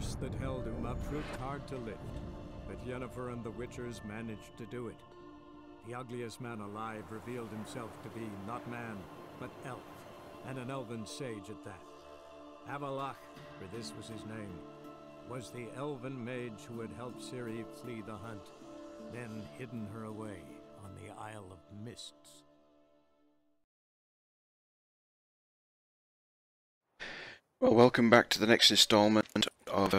curse that held Uma proved hard to lift, but Yennefer and the Witchers managed to do it. The ugliest man alive revealed himself to be not man, but elf, and an elven sage at that. Avalach, for this was his name, was the elven mage who had helped Ciri flee the hunt, then hidden her away on the Isle of Mists. Well, welcome back to the next installment of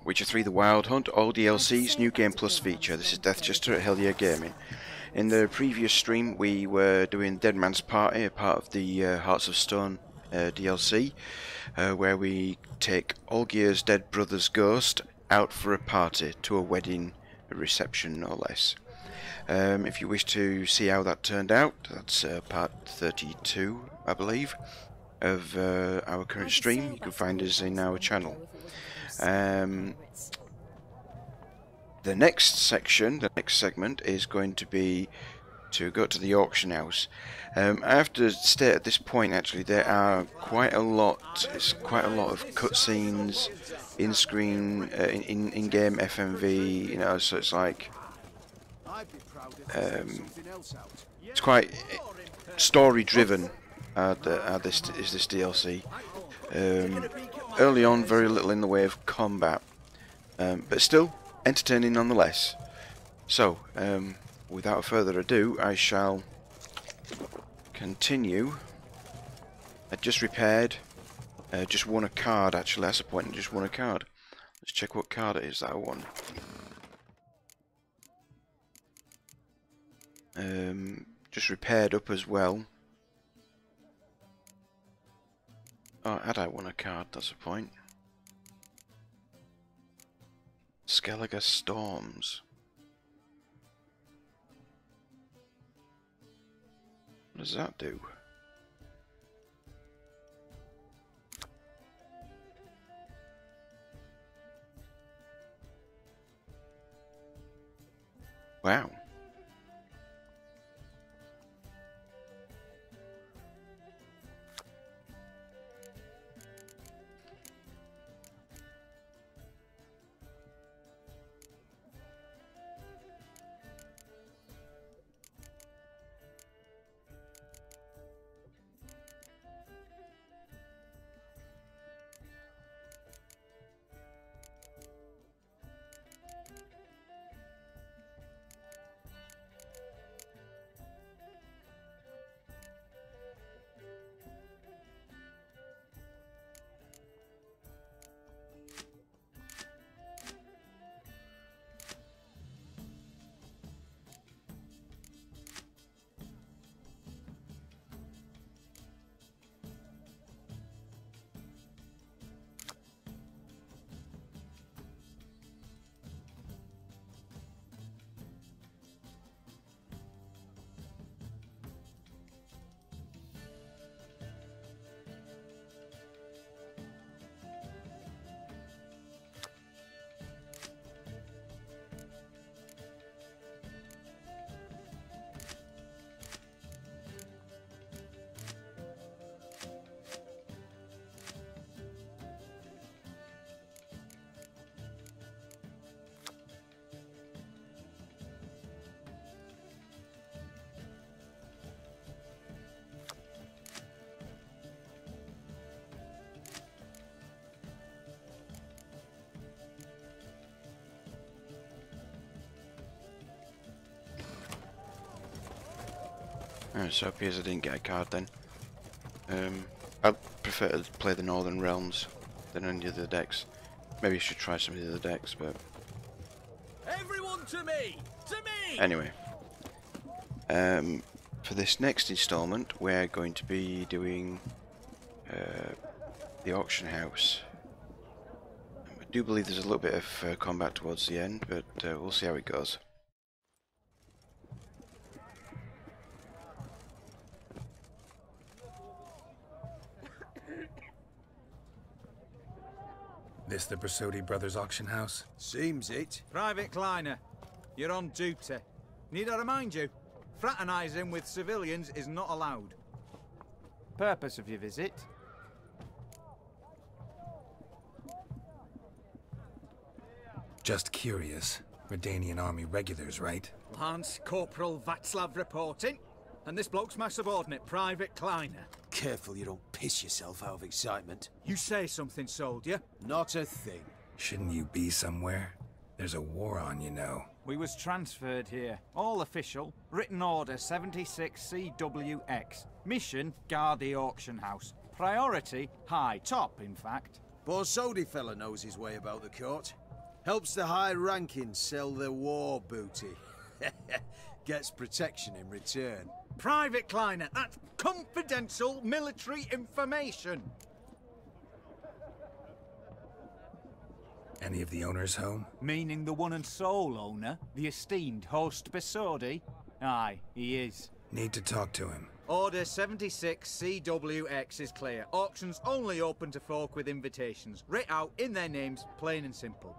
Witcher 3 The Wild Hunt, all DLCs, new game plus feature. This is Deathchester at Hyel Yeh Gaming. In the previous stream we were doing Dead Man's Party, a part of the Hearts of Stone DLC, where we take Olgier's dead brother's ghost out for a party, to a wedding, a reception no less. If you wish to see how that turned out, that's part 32, I believe, of our current stream. You can find us in our channel. The next section, the next segment, is going to be to go to the auction house. I have to state at this point, actually, there are quite a lot. It's quite a lot of cutscenes, in-screen, in-game FMV. You know, so it's like it's quite story-driven. This DLC. Early on, very little in the way of combat, but still entertaining nonetheless. So, without further ado, I shall continue. I just repaired, just won a card. Actually, that's the point. I just won a card. Let's check what card it is that I won. Just repaired up as well. Oh, had I won a card? That's the point. Skellige Storms. What does that do? Wow. So it appears I didn't get a card then. I prefer to play the Northern Realms than any of the decks. Maybe I should try some of the other decks, but everyone to me! To me! Anyway, for this next installment, we're going to be doing the auction house. I do believe there's a little bit of combat towards the end, but we'll see how it goes. This the Brasodi Brothers auction house? Seems it. Private Kleiner, you're on duty. Need I remind you, fraternising with civilians is not allowed. Purpose of your visit? Just curious. Redanian army regulars, right? Lance Corporal Václav reporting. And this bloke's my subordinate, Private Kleiner. Careful you don't piss yourself out of excitement. You say something, soldier? Not a thing. Shouldn't you be somewhere? There's a war on, you know. We was transferred here. All official. Written order 76 CWX. Mission, guard the auction house. Priority, high. Top, in fact. Borsodi fella knows his way about the court. Helps the high rankings sell their war booty. Gets protection in return. Private Kleiner, that's confidential military information. Any of the owners home? Meaning the one and sole owner, the esteemed host Borsodi? Aye, he is. Need to talk to him. Order 76 CWX is clear. Auctions only open to folk with invitations. Writ out in their names, plain and simple.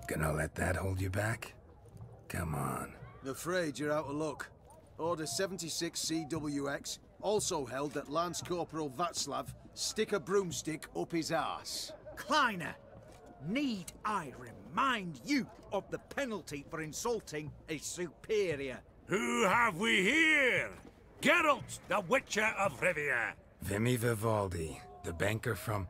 Gonna let that hold you back? Come on. Afraid you're out of luck. Order 76 CWX also held that Lance Corporal Václav stick a broomstick up his arse. Kleiner, need I remind you of the penalty for insulting a superior? Who have we here? Geralt, the Witcher of Rivia. Vimy Vivaldi, the banker from...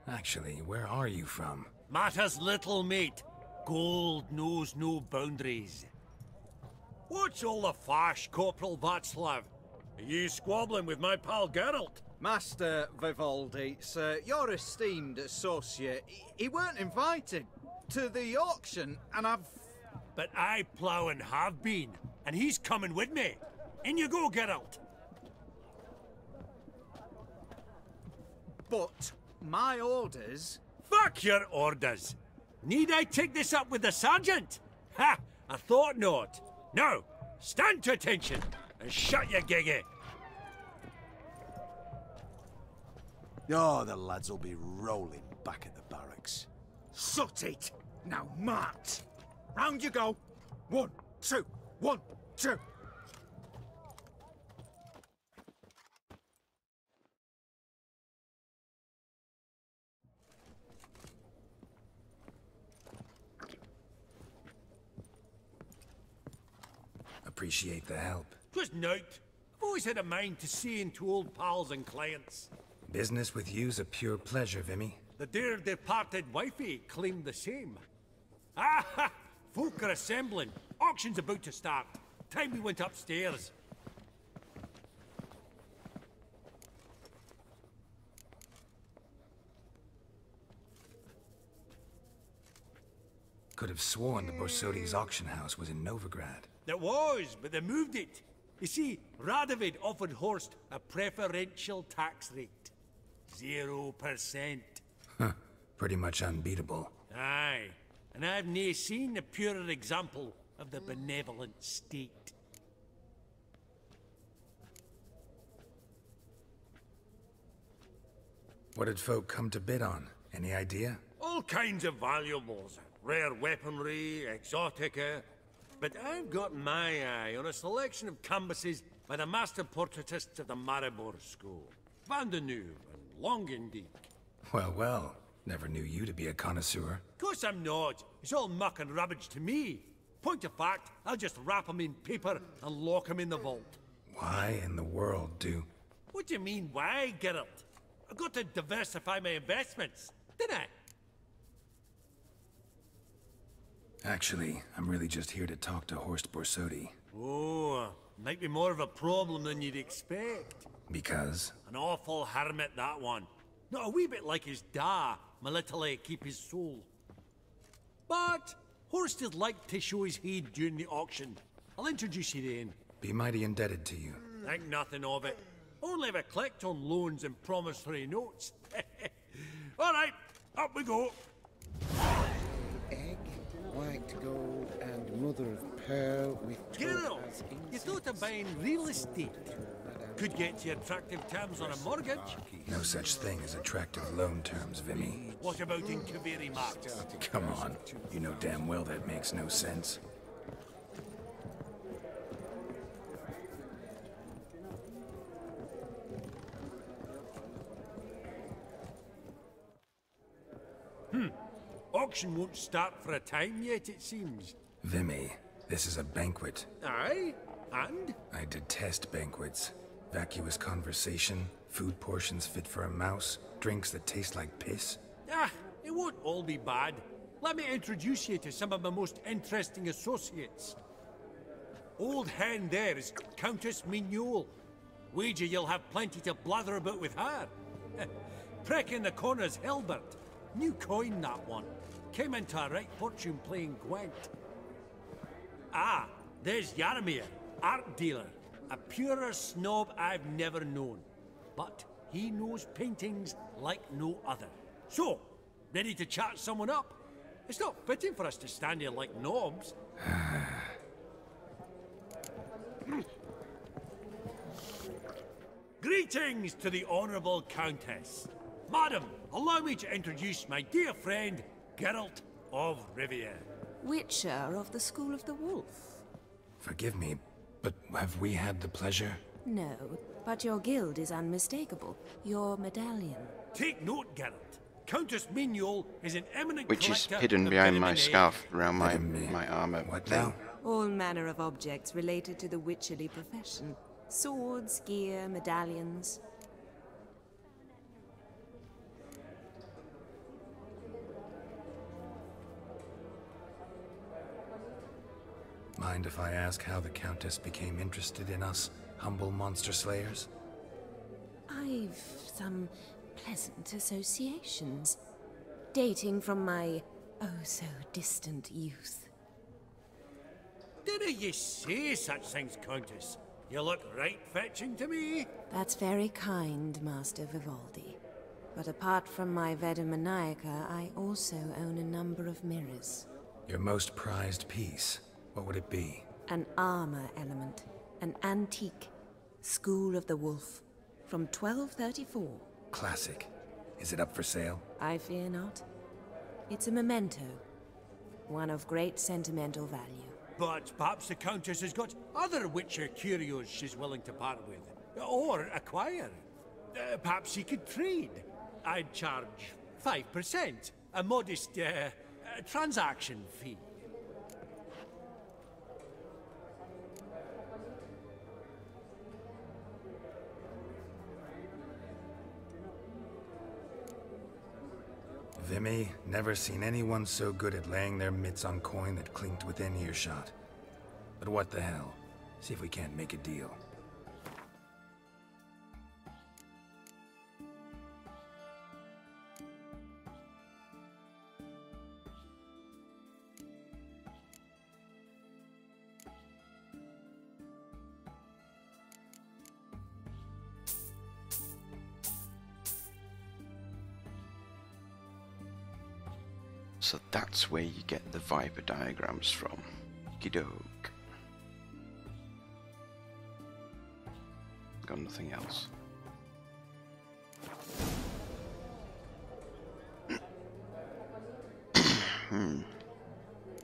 Actually, where are you from? Matters little, mate. Gold knows no boundaries. What's all the fash, Corporal Václav? Are you squabbling with my pal Geralt? Master Vivaldi, sir, your esteemed associate, he weren't invited to the auction, and I've... But I plough and have been, and he's coming with me. In you go, Geralt. But my orders... Fuck your orders. Need I take this up with the sergeant? Ha! I thought not. Now, stand to attention and shut your giggy. Oh, the lads will be rolling back at the barracks. Sut it! Now march! Round you go! 1, 2, 1, 2! Appreciate the help. Just note, I've always had a mind to see into old pals and clients. Business with you's a pure pleasure, Vimy. The dear departed wifey claimed the same. Ah ha! Folk are assembling. Auction's about to start. Time we went upstairs. Could have sworn the Borsodi's auction house was in Novigrad. It was, but they moved it. You see, Radovid offered Horst a preferential tax rate. 0%. Huh. Pretty much unbeatable. Aye. And I've nae seen a purer example of the benevolent state. What did folk come to bid on? Any idea? All kinds of valuables. Rare weaponry, exotica. But I've got my eye on a selection of canvases by the master portraitists of the Maribor School. Van de Neuve and Longendijk. Well, well. Never knew you to be a connoisseur. Of course I'm not. It's all muck and rubbish to me. Point of fact, I'll just wrap 'em in paper and lock 'em in the vault. Why in the world do... What do you mean, why, Geralt? I've got to diversify my investments, didn't I? Actually, I'm really just here to talk to Horst Borsodi. Oh, might be more of a problem than you'd expect. Because? An awful hermit, that one. Not a wee bit like his da, my little keep his soul. But Horst is like to show his head during the auction. I'll introduce you then. Be mighty indebted to you. Think nothing of it. Only if I collect on loans and promissory notes. All right, up we go. Egg, white gold, and mother of pearl with Geralt, topaz you thought of buying real estate. Could get you attractive terms on a mortgage. No such thing as attractive loan terms, Vimy. What about in Kaveri Marks? Come on. You know damn well that makes no sense. auction won't start for a time yet, it seems. Vimy, this is a banquet. Aye? And? I detest banquets. Vacuous conversation, food portions fit for a mouse, drinks that taste like piss. Ah, it won't all be bad. Let me introduce you to some of my most interesting associates. Old hen there is Countess Mignole. Wager you'll have plenty to blather about with her. Prick in the corner's Hilbert. New coin, that one. Came into a right fortune playing Gwent. Ah, there's Yarmir, art dealer. A purer snob I've never known. But he knows paintings like no other. So, ready to chat someone up? It's not fitting for us to stand here like knobs. Greetings to the Honourable Countess. Madam, allow me to introduce my dear friend, Geralt of Rivia. Witcher of the School of the Wolf. Forgive me, but have we had the pleasure? No, but your guild is unmistakable. Your medallion. Take note, Geralt. Countess Mignole is an eminent Which is collector hidden of behind my Vitamin A. scarf around my armor. What thing. now? All manner of objects related to the witcherly profession. Swords, gear, medallions. Mind if I ask how the Countess became interested in us, humble monster slayers? I've some pleasant associations, dating from my oh-so-distant youth. Didn't you say such things, Countess? You look right fetching to me. That's very kind, Master Vivaldi. But apart from my Veda Maniaca, I also own a number of mirrors. Your most prized piece, what would it be? An armor element, an antique, School of the Wolf, from 1234. Classic. Is it up for sale? I fear not. It's a memento, one of great sentimental value. But perhaps the Countess has got other Witcher curios she's willing to part with. Or acquire. Perhaps she could trade. I'd charge 5%. A modest, transaction fee. Vimy, never seen anyone so good at laying their mitts on coin that clinked within earshot. But what the hell? See if we can't make a deal. So that's where you get the Viper diagrams from. Okey-doke. Got nothing else.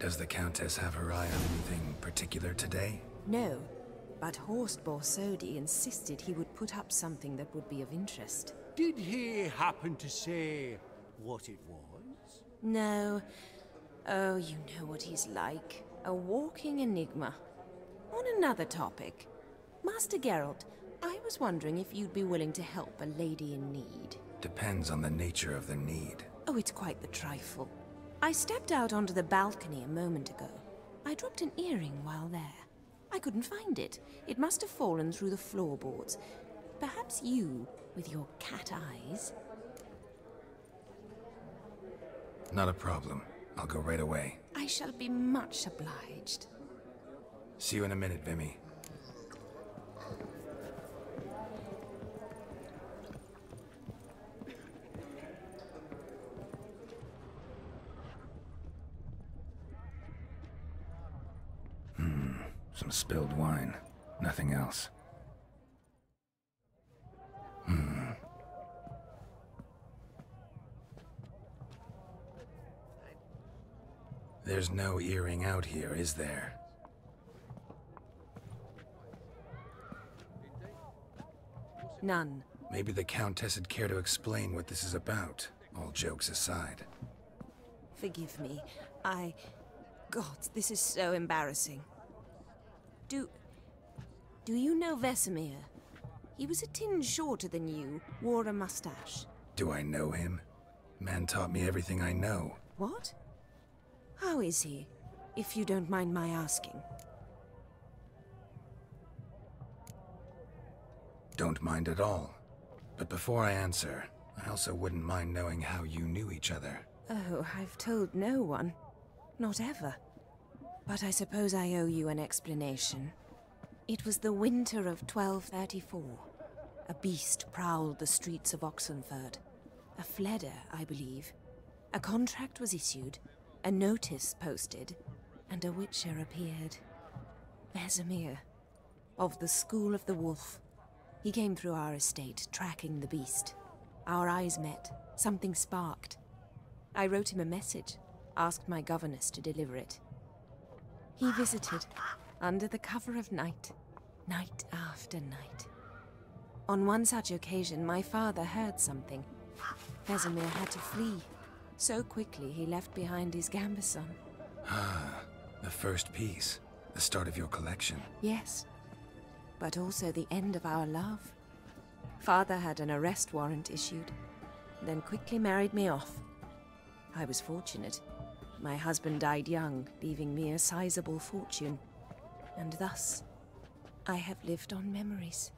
Does the Countess have her eye on anything particular today? No, but Horst Borsodi insisted he would put up something that would be of interest. Did he happen to say what it was? No. Oh, you know what he's like. A walking enigma. On another topic, Master Geralt, I was wondering if you'd be willing to help a lady in need. Depends on the nature of the need. Oh, it's quite the trifle. I stepped out onto the balcony a moment ago. I dropped an earring while there. I couldn't find it. It must have fallen through the floorboards. Perhaps you, with your cat eyes... Not a problem. I'll go right away. I shall be much obliged. See you in a minute, Vimy. Some spilled wine. Nothing else. There's no earring out here, is there? None. Maybe the Countess would care to explain what this is about, all jokes aside. Forgive me. God, this is so embarrassing. Do you know Vesemir? He was a tinge shorter than you, wore a mustache. Do I know him? Man taught me everything I know. What? How is he, if you don't mind my asking? Don't mind at all. But before I answer, I also wouldn't mind knowing how you knew each other. Oh, I've told no one. Not ever. But I suppose I owe you an explanation. It was the winter of 1234. A beast prowled the streets of Oxenford. A fledder, I believe. A contract was issued, a notice posted, and a witcher appeared. Vesemir, of the School of the Wolf. He came through our estate, tracking the beast. Our eyes met. Something sparked. I wrote him a message, asked my governess to deliver it. He visited, under the cover of night, night after night. On one such occasion, my father heard something. Vesemir had to flee. So quickly, he left behind his gambeson. Ah, the first piece. The start of your collection. Yes, but also the end of our love. Father had an arrest warrant issued, then quickly married me off. I was fortunate. My husband died young, leaving me a sizable fortune. And thus, I have lived on memories.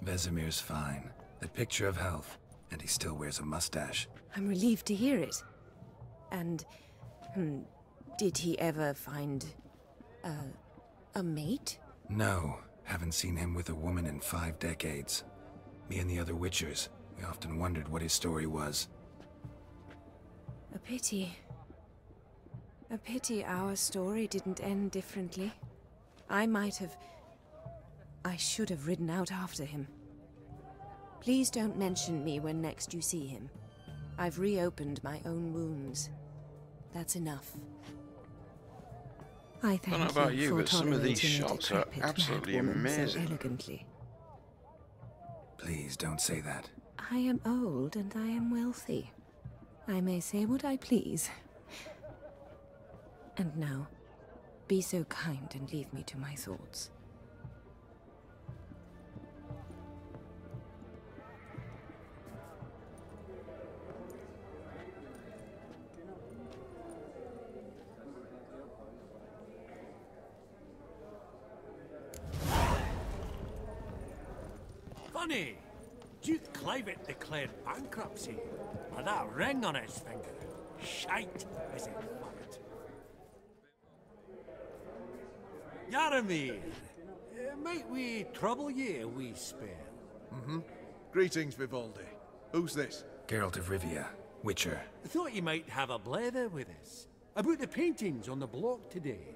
Vesemir's fine. That picture of health. And he still wears a mustache. I'm relieved to hear it. And, did he ever find a mate? No, haven't seen him with a woman in 5 decades. Me and the other Witchers, we often wondered what his story was. A pity. A pity our story didn't end differently. I should have ridden out after him. Please don't mention me when next you see him. I've reopened my own wounds. That's enough. I thank I don't know about you, for but some of these tolerating a shots are decrepit absolutely madwoman amazing. So elegantly. Please don't say that. I am old and I am wealthy. I may say what I please. And now, be so kind and leave me to my thoughts. Funny, Duke Clivet declared bankruptcy with that ring on his finger. Shite, is it fact? Yaramir, might we trouble ye a wee spell? Greetings, Vivaldi. Who's this? Geralt of Rivia, Witcher. Thought you might have a blether with us about the paintings on the block today.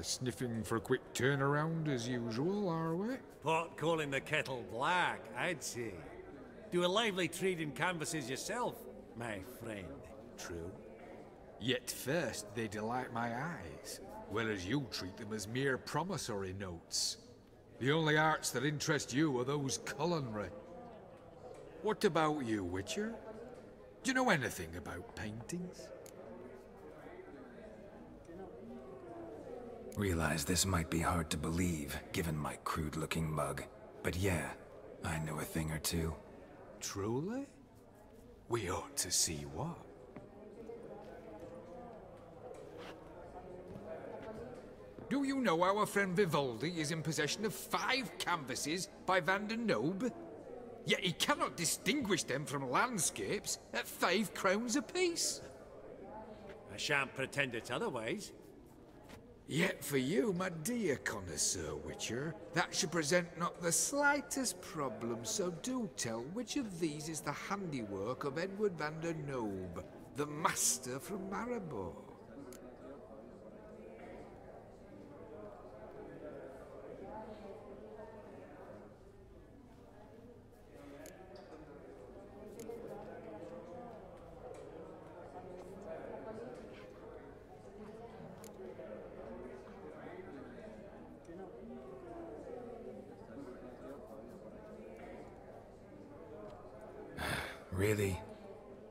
Sniffing for a quick turnaround as usual, are we? Pot calling the kettle black, I'd say. Do a lively trade in canvases yourself, my friend. True? Yet first they delight my eyes, whereas you treat them as mere promissory notes. The only arts that interest you are those culinary. What about you, Witcher? Do you know anything about paintings? Realize this might be hard to believe, given my crude-looking mug. But yeah, I know a thing or two. Truly? We ought to see what. Do you know our friend Vivaldi is in possession of 5 canvases by Van der Nobe? Yet he cannot distinguish them from landscapes at 5 crowns apiece. I shan't pretend it's otherwise. Yet for you, my dear connoisseur Witcher, that should present not the slightest problem, so do tell which of these is the handiwork of Edward van der Nobe, the master from Maribor. Really?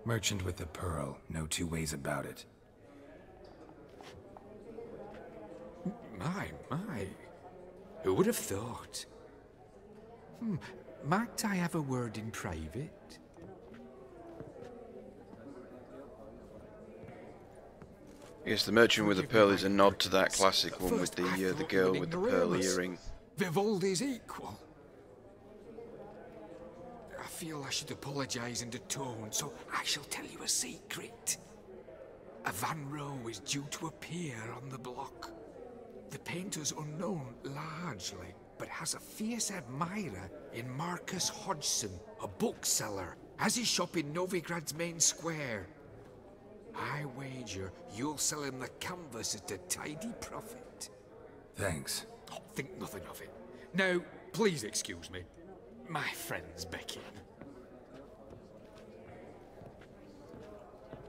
Merchant with the pearl, no two ways about it. My. Who would have thought? Might I have a word in private? Yes, the merchant with the pearl is a nod to that classic one with the girl with the pearl earring. Vivaldi's equal. I feel I should apologise in tone, so I shall tell you a secret. A Van Row is due to appear on the block. The painter's unknown largely, but has a fierce admirer in Marcus Hodgson, a bookseller, has his shop in Novigrad's main square. I wager you'll sell him the canvas at a tidy profit. Thanks. Oh, think nothing of it. Now, please excuse me. My friend's beckoning.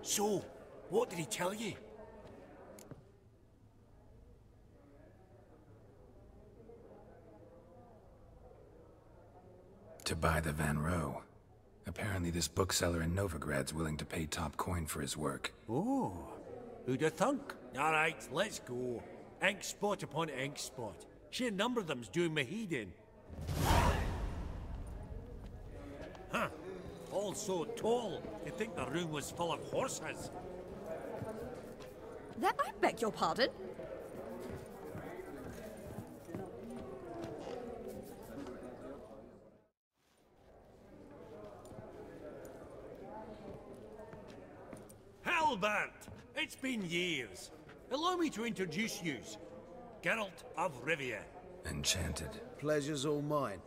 So, what did he tell you? To buy the Van Row. Apparently this bookseller in Novigrad's willing to pay top coin for his work. Oh, who'd have thunk? All right, let's go. Ink spot upon ink spot. Sheer number of them's doing me heed in. Huh. All so tall, you'd think the room was full of horses. That I beg your pardon? Albert! It's been years. Allow me to introduce yous. Geralt of Rivia. Enchanted. Pleasure's all mine.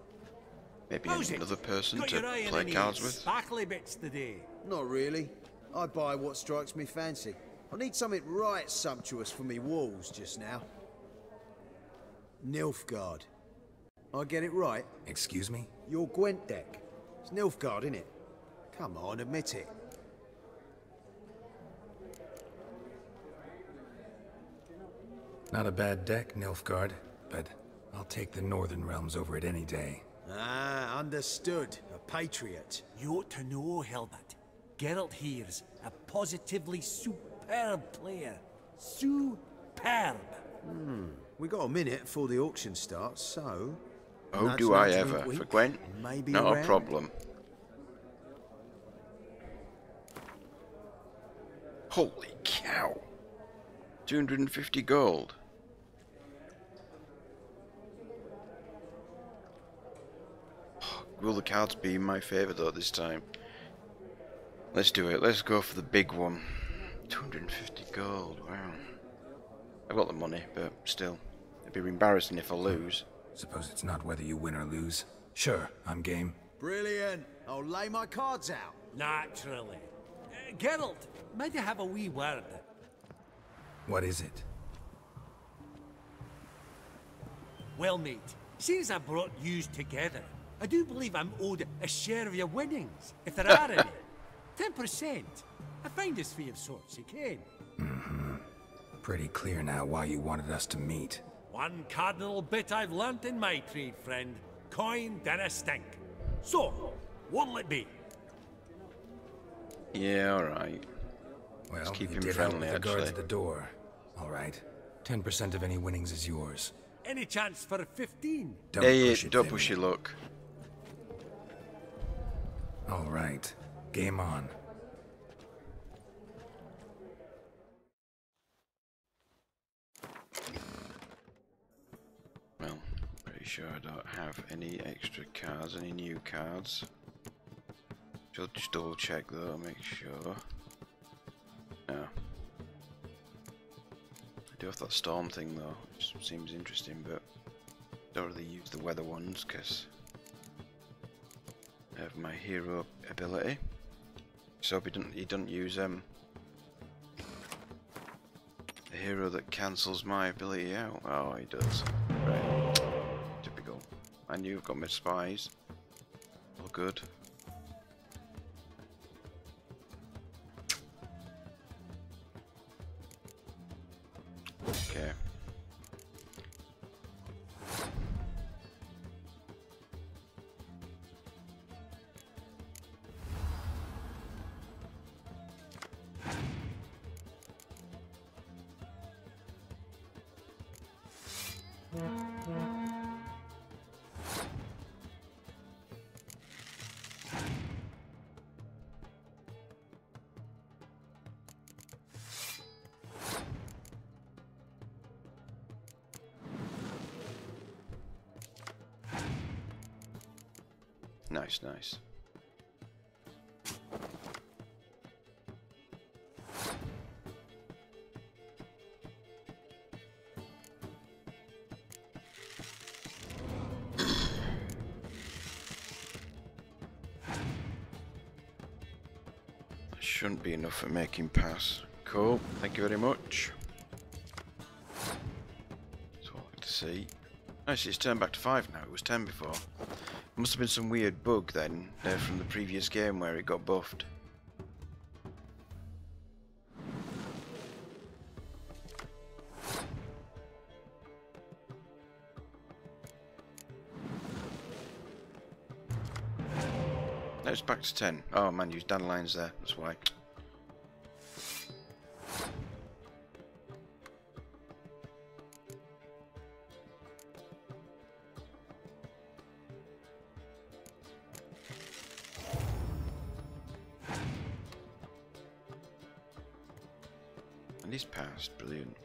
Maybe How's it? another person Got to your eye on play any cards with. sparkly bits today? Not really. I buy what strikes me fancy. I need something right sumptuous for me walls just now. Nilfgaard. I get it right? Excuse me? Your Gwent deck. It's Nilfgaard, innit? Come on, admit it. Not a bad deck, Nilfgaard, but I'll take the Northern Realms over it any day. Ah, understood. A patriot. You ought to know, Hilbert. Geralt here's a positively superb player. Superb. We got a minute before the auction starts, so... Oh, nudge, do I nudge, ever. wink, wink. For Gwen? Maybe Not a around. problem. Holy cow! 250 gold. Will the cards be in my favour though this time? Let's do it. Let's go for the big one. 250 gold. Wow. I've got the money, but still, it'd be embarrassing if I lose. Suppose it's not whether you win or lose. Sure, I'm game. Brilliant. I'll lay my cards out. Naturally. Geralt, might I have a wee word? What is it? Well, mate, since I brought yous together, I do believe I'm owed a share of your winnings, if there are any. 10%. I find this fee of sorts, you can. Pretty clear now why you wanted us to meet. One cardinal bit I've learnt in my trade, friend. Coin dinna stink. So, what'll it be? Yeah, alright. Well, keep you him did help friendly, with the guards actually. at the door. All right. 10% of any winnings is yours. Any chance for 15? Don't Hey, push it, don't Vimy. push your luck. All right. Game on. Well, pretty sure I don't have any extra cards, any new cards. Should just double check though, make sure. No. I do have that storm thing though, which seems interesting, but don't really use the weather ones because I have my hero ability. So hope he doesn't use a hero that cancels my ability out. Oh, he does. Right. Typical. I knew I've got my spies. All good. Okay. Nice, nice. That shouldn't be enough for making pass. Cool, thank you very much. That's all I like to see. Actually, it's turned back to 5 now. It was 10 before. Must have been some weird bug then, from the previous game where it got buffed. No, it's back to 10. Oh man, used dandelions there, that's why. And he's passed, brilliant.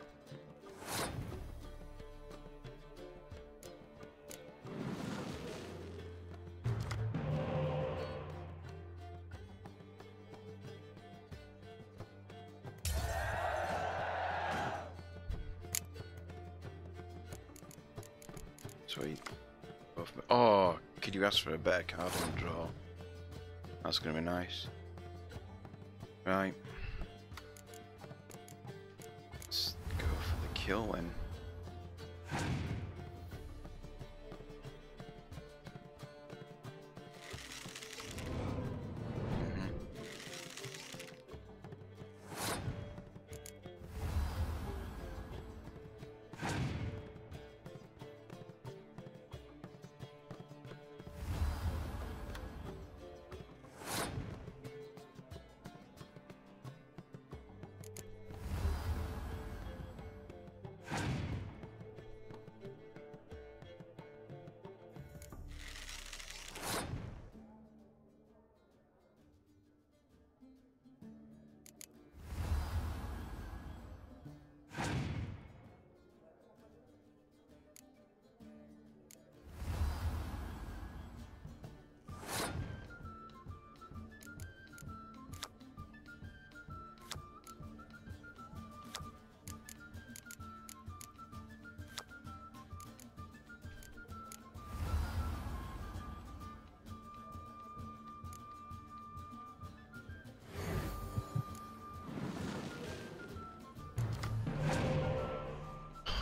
Sweet. Oh, could you ask for a better card on the draw? That's gonna be nice. Right. Let's go for the kill then.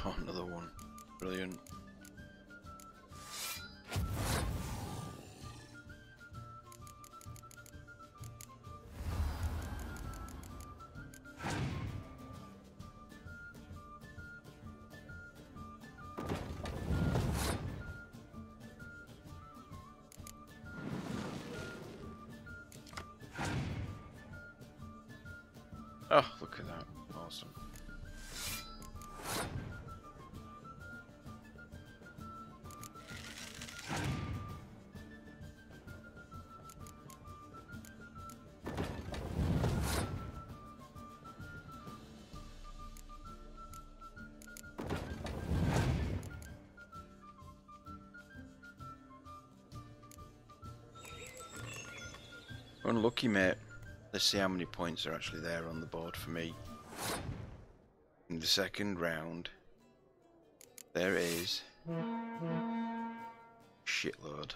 Oh, another one. Brilliant. Oh, look at that. Awesome. Unlucky, mate. Let's see how many points are actually there on the board for me. In the second round, there is shitload.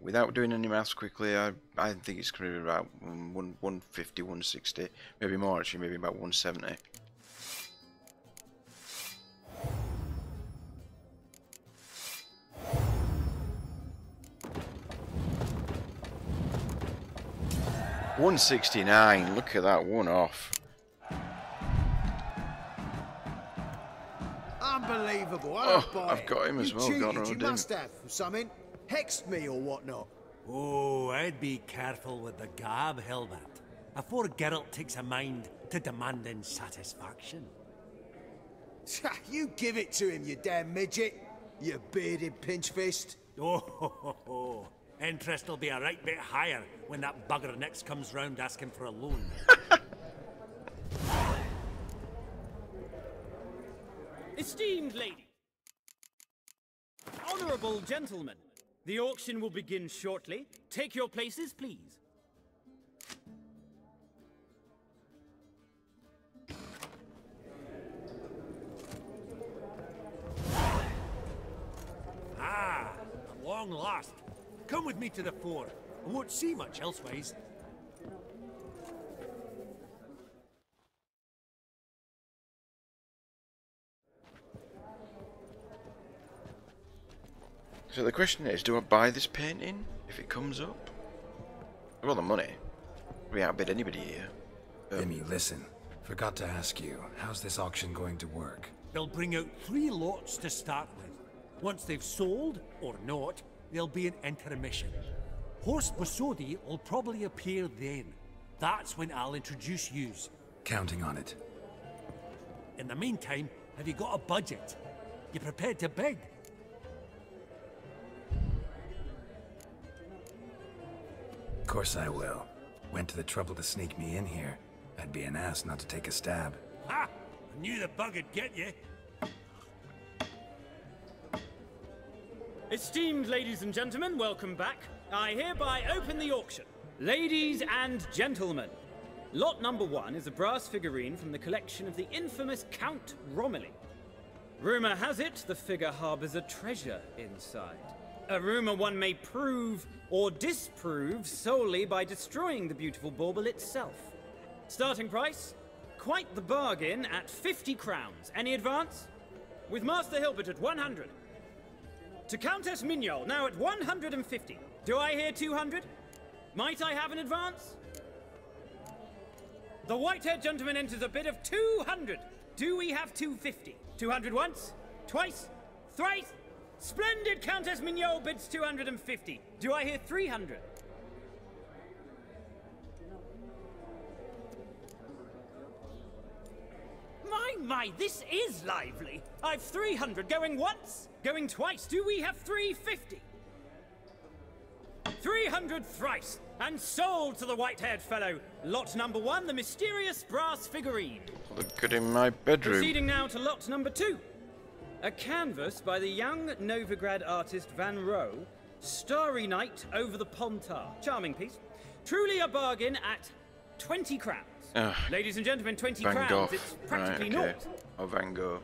Without doing any maths quickly, I think it's going to be about 150, 160, maybe more actually, maybe about 170. $169, look at that, one off. Unbelievable, Oh, I've got him as well, got you must have something. Hexed me or whatnot. Oh, I'd be careful with the gab, Hilbert. Afore Geralt takes a mind to demanding satisfaction. You give it to him, you damn midget. You bearded pinch-fist. Oh, interest will be a right bit higher when that bugger next comes round asking for a loan. Esteemed lady, honorable gentlemen, the auction will begin shortly. Take your places, please. Ah, at long last. Come with me to the fore. I won't see much elsewise. So the question is, do I buy this painting if it comes up? I want the money. We outbid anybody here. Vimy, listen. Forgot to ask you, how's this auction going to work? They'll bring out 3 lots to start with. Once they've sold, or not, there'll be an intermission. Horst Bosodi will probably appear then. That's when I'll introduce yous. Counting on it. In the meantime, have you got a budget? You prepared to bid? Of course I will. Went to the trouble to sneak me in here. I'd be an ass not to take a stab. Ha! I knew the bug'd get you. Esteemed ladies and gentlemen, welcome back. I hereby open the auction. Ladies and gentlemen, lot number 1 is a brass figurine from the collection of the infamous Count Romilly. Rumor has it the figure harbors a treasure inside. A rumor one may prove or disprove solely by destroying the beautiful bauble itself. Starting price? Quite the bargain at 50 crowns. Any advance? With Master Hilbert at 100. To Countess Mignol, now at 150. Do I hear 200? Might I have an advance? The white-haired gentleman enters a bid of 200. Do we have 250? 200 once? Twice? Thrice? Splendid! Countess Mignol bids 250. Do I hear 300? My, this is lively. I've 300 going once, going twice. Do we have 350? 300 thrice, and sold to the white-haired fellow. Lot number 1, the mysterious brass figurine. Look good in my bedroom. Proceeding now to lot number 2. A canvas by the young Novigrad artist Van Rohe, Starry Night over the Pontar. Charming piece. Truly a bargain at 20 crowns. Ladies and gentlemen, 20 Van crowns. Gogh. It's practically Right, okay. naught. Oh, Van Gogh.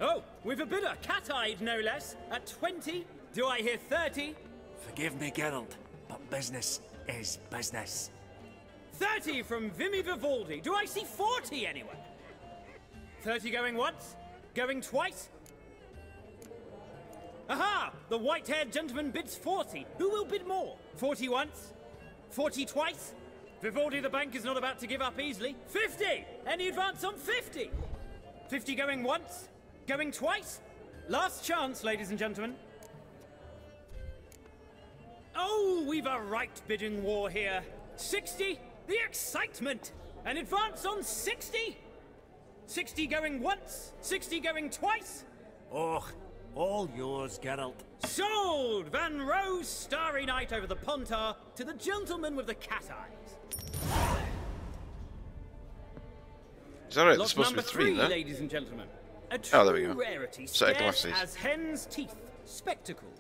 Oh, we've a bidder, cat-eyed no less, at 20. Do I hear 30? Forgive me, Geralt, but business is business. 30 from Vimy Vivaldi. Do I see 40 anywhere? 30 going once? Going twice? Aha! The white-haired gentleman bids 40. Who will bid more? 40 once? 40 twice? Vivaldi the bank is not about to give up easily. 50! Any advance on 50? 50 going once? Going twice? Last chance, ladies and gentlemen. Oh, we've a right bidding war here. 60? The excitement! An advance on 60? 60 going once? 60 going twice? Oh, all yours, Geralt. Sold! Van Rohe's Starry Night over the Pontar to the gentleman with the cat eyes. Is that right? There's Lot supposed to number be 3 3, there. ladies and gentlemen. A Oh, there we true go. rarity, Set of scarce glasses. as hen's teeth. Spectacles.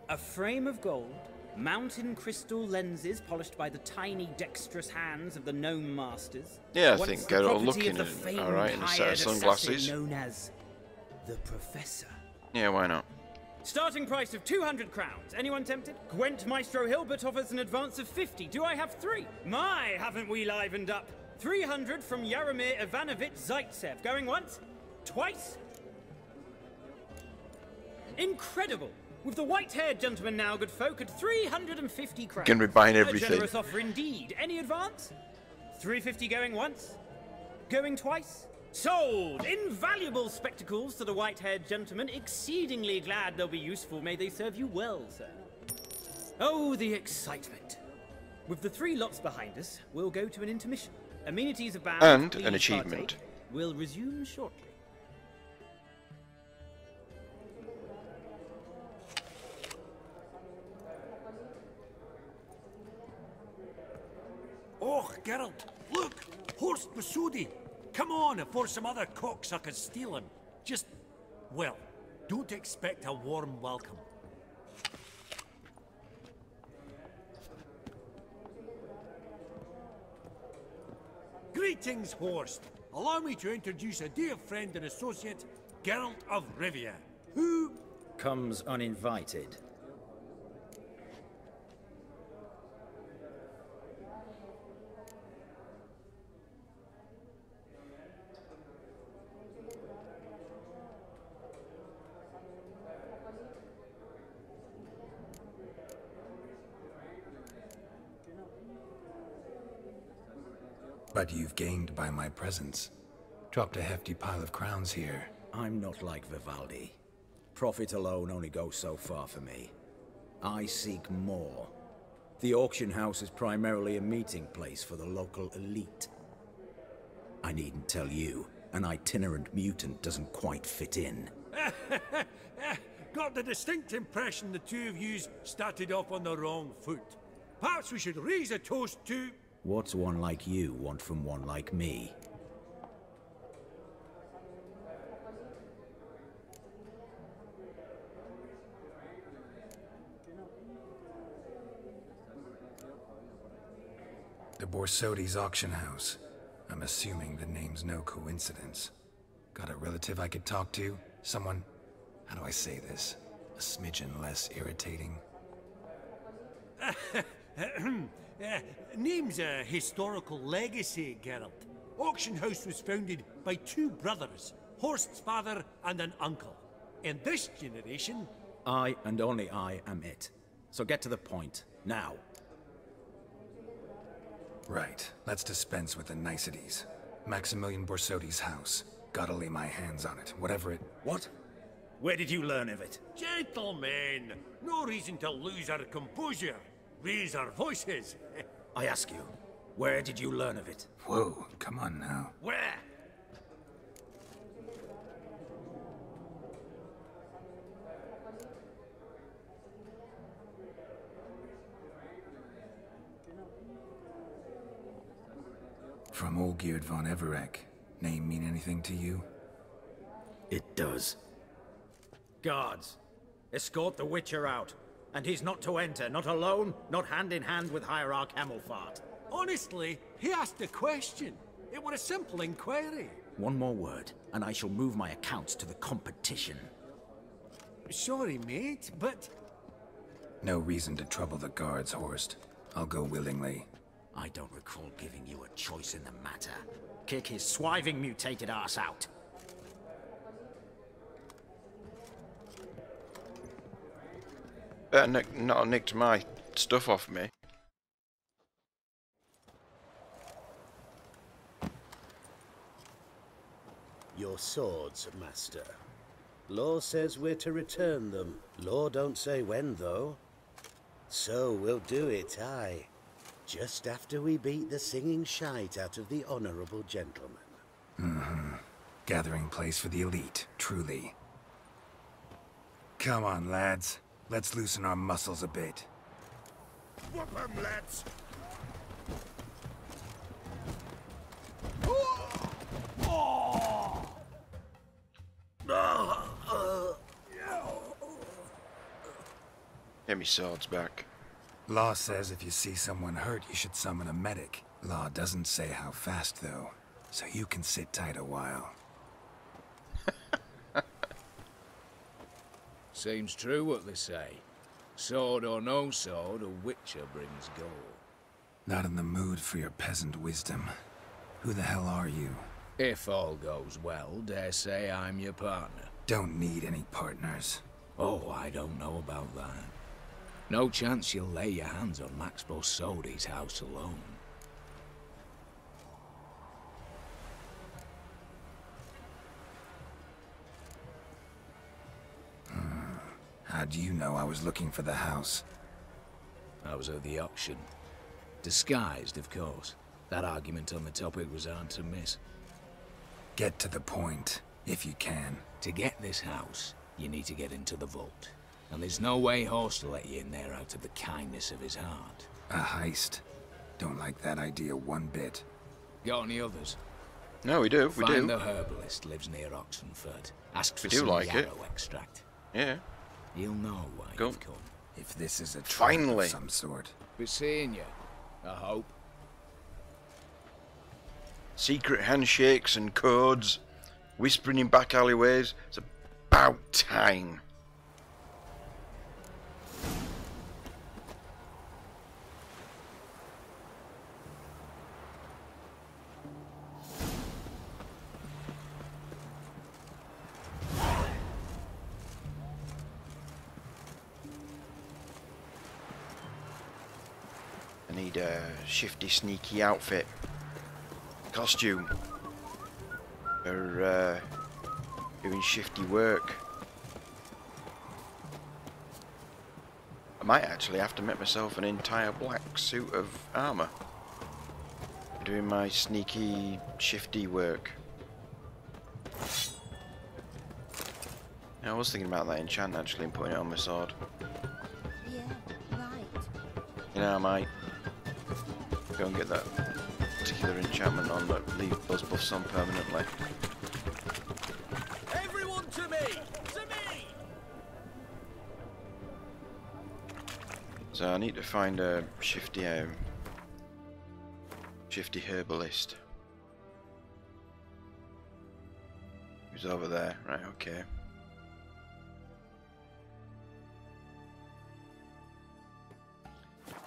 A frame of gold, mountain crystal lenses polished by the tiny, dexterous hands of the gnome masters. Yeah, I Once think the they're all property looking of the at famed alright in a set of hired sunglasses. assassin known as the Professor. Yeah, why not? Starting price of 200 crowns. Anyone tempted? Gwent Maestro Hilbert offers an advance of 50. Do I have 3? My, haven't we livened up? 300 from Yaromir Ivanovich Zaitsev. Going once? Twice? Incredible! With the white-haired gentleman now, good folk, at 350 crowns. Gonna be buying A everything. generous offer indeed. Any advance? 350 going once? Going twice? Sold! Invaluable spectacles to the white-haired gentleman. Exceedingly glad they'll be useful. May they serve you well, sir. Oh, the excitement. With the 3 lots behind us, we'll go to an intermission. Amenities abound. And Please an achievement. partake. We'll resume shortly. Oh, Geralt, look! Horst Masudi! Come on before some other cocksuckers steal him. Just, well, don't expect a warm welcome. Greetings, Horst. Allow me to introduce a dear friend and associate, Geralt of Rivia, who... comes uninvited. But you've gained by my presence. Dropped a hefty pile of crowns here. I'm not like Vivaldi. Profit alone only goes so far for me. I seek more. The auction house is primarily a meeting place for the local elite. I needn't tell you, an itinerant mutant doesn't quite fit in. Got the distinct impression the two of yous started off on the wrong foot. Perhaps we should raise a toast to... What's one like you want from one like me? The Borsodi's auction house. I'm assuming the name's no coincidence. Got a relative I could talk to? Someone, how do I say this? A smidgen less irritating? Name's a historical legacy, Geralt. Auction house was founded by two brothers, Horst's father and an uncle. In this generation... I and only I am it. So get to the point, now. Right, let's dispense with the niceties. Maximilian Borsodi's house. Gotta lay my hands on it, whatever it... What? Where did you learn of it? Gentlemen, no reason to lose our composure. Raise our voices. I ask you, where did you learn of it? Whoa, come on now. Where? From Olgierd von Everek. Name mean anything to you? It does. Guards, escort the Witcher out. And he's not to enter, not alone, not hand in hand with Hierarch Hemmelfart. Honestly, he asked a question. It were a simple inquiry. One more word, and I shall move my accounts to the competition. Sorry, mate, but... No reason to trouble the guards, Horst. I'll go willingly. I don't recall giving you a choice in the matter. Kick his swiving mutated ass out. Better not nicked my stuff off me. Your swords, master. Law says we're to return them. Law don't say when, though. So we'll do it, aye. Just after we beat the singing shite out of the honorable gentleman. Mm-hmm. Gathering place for the elite, truly. Come on, lads. Let's loosen our muscles a bit. Whoop 'em, lads! Get me swords back. Law says if you see someone hurt, you should summon a medic. Law doesn't say how fast, though, so you can sit tight a while. Seems true what they say. Sword or no sword, a Witcher brings gold. Not in the mood for your peasant wisdom. Who the hell are you? If all goes well, dare say I'm your partner. Don't need any partners. Oh, I don't know about that. No chance you'll lay your hands on Max Borsodi's house alone. How do you know I was looking for the house? I was at the auction. Disguised, of course. That argument on the topic was hard to miss. Get to the point, if you can. To get this house, you need to get into the vault. And there's no way Horst will let you in there out of the kindness of his heart. A heist. Don't like that idea one bit. Got any others? No, we do. We Find do. the herbalist lives near Oxenford. Ask for We do some like it. yarrow extract. Yeah. He'll know why Go. you've come. If this is a trap Finally. of some sort. Be seeing you, I hope. Secret handshakes and codes, whispering in back alleyways. It's about time. I need a shifty, sneaky outfit. Costume. For doing shifty work. I might actually have to make myself an entire black suit of armour. Doing my sneaky, shifty work. Yeah, I was thinking about that enchant actually and putting it on my sword. Yeah, right. You know, I might go and get that particular enchantment on that leave those buffs on permanently. Everyone to me! To me! So I need to find a shifty herbalist. Who's over there? Right, okay.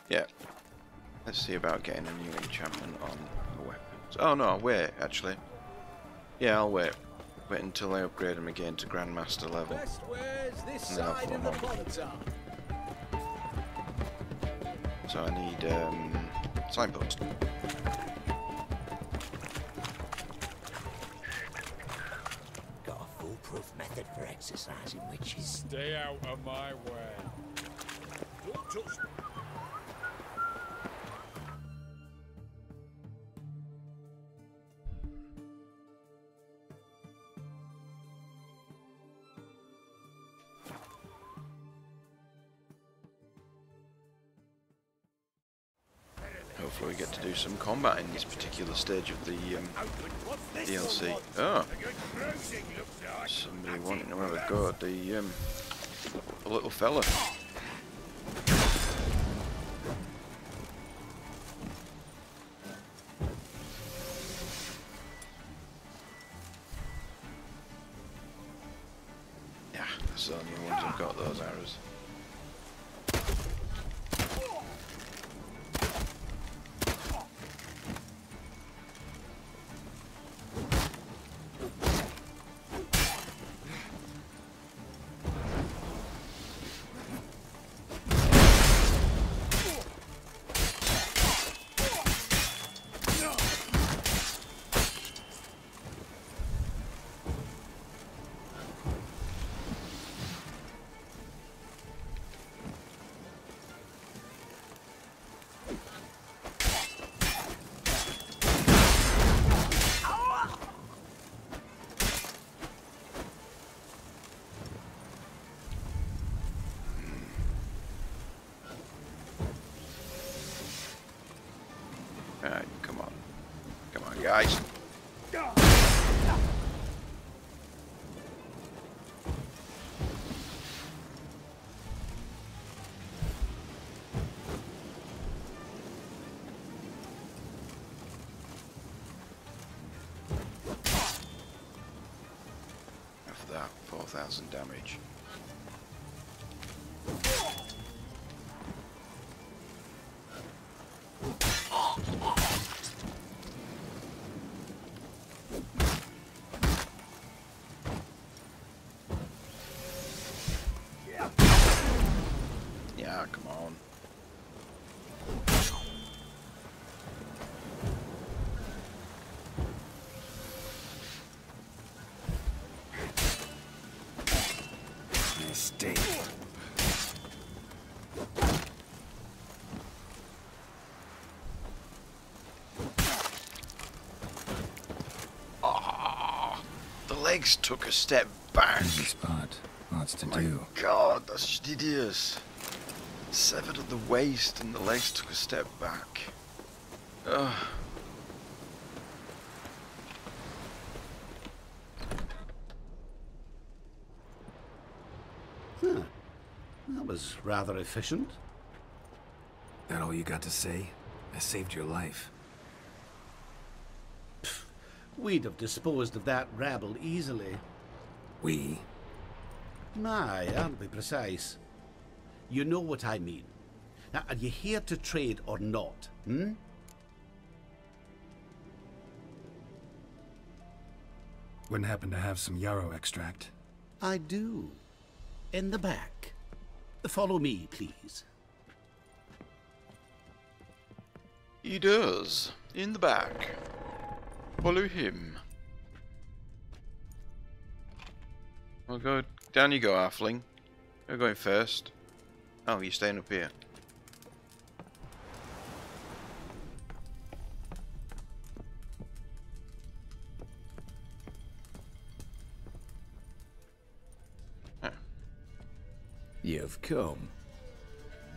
Yeah. Let's see about getting a new enchantment on the weapons. Oh no, I'll wait actually. Yeah, I'll wait. Wait until I upgrade them again to Grandmaster level. Best wares this And then I'll side put of them the on. Bonnetar. So I need signpost. Got a foolproof method for exercising witches. Stay out of my way. Don't touch me. Hopefully we get to do some combat in this particular stage of the DLC. Oh! Somebody wanting to have a go at the little fella. Yeah, that's the only ones I've got, those arrows. Alright, come on. Come on, guys. After that, 4,000 damage. Yeah, come on. Mistake. legs took a step back. Easy spot. Lots to My do. God, that's just hideous. Severed at the waist and the legs took a step back. Ugh. Huh. That was rather efficient. That all you got to say? I saved your life. We'd have disposed of that rabble easily. We? My, aren't we precise? You know what I mean. Now, are you here to trade or not, hmm? Wouldn't happen to have some yarrow extract? I do. In the back. Follow me, please. He does. In the back. Follow him. I'll go. Down you go, halfling. You're going first. Oh, you're staying up here. You've come.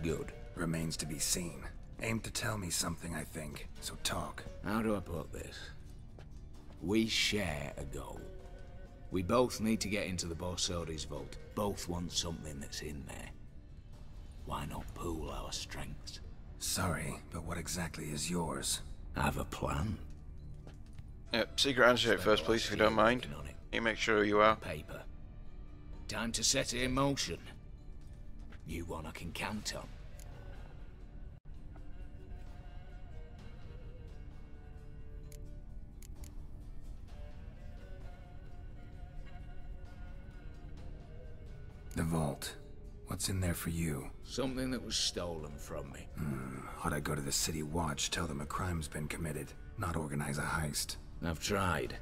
Good. Remains to be seen. Aim to tell me something, I think. So talk. How do I put this? We share a goal. We both need to get into the Borsodi's vault. Both want something that's in there. Why not pool our strengths? Sorry, but what exactly is yours? I have a plan. Yep, secret handshake first, please, if you don't mind. You make sure you are. Paper. Time to set it in motion. You one I can count on. The vault. What's in there for you? Something that was stolen from me. Ought I go to the city watch, tell them a crime's been committed, not organize a heist? I've tried.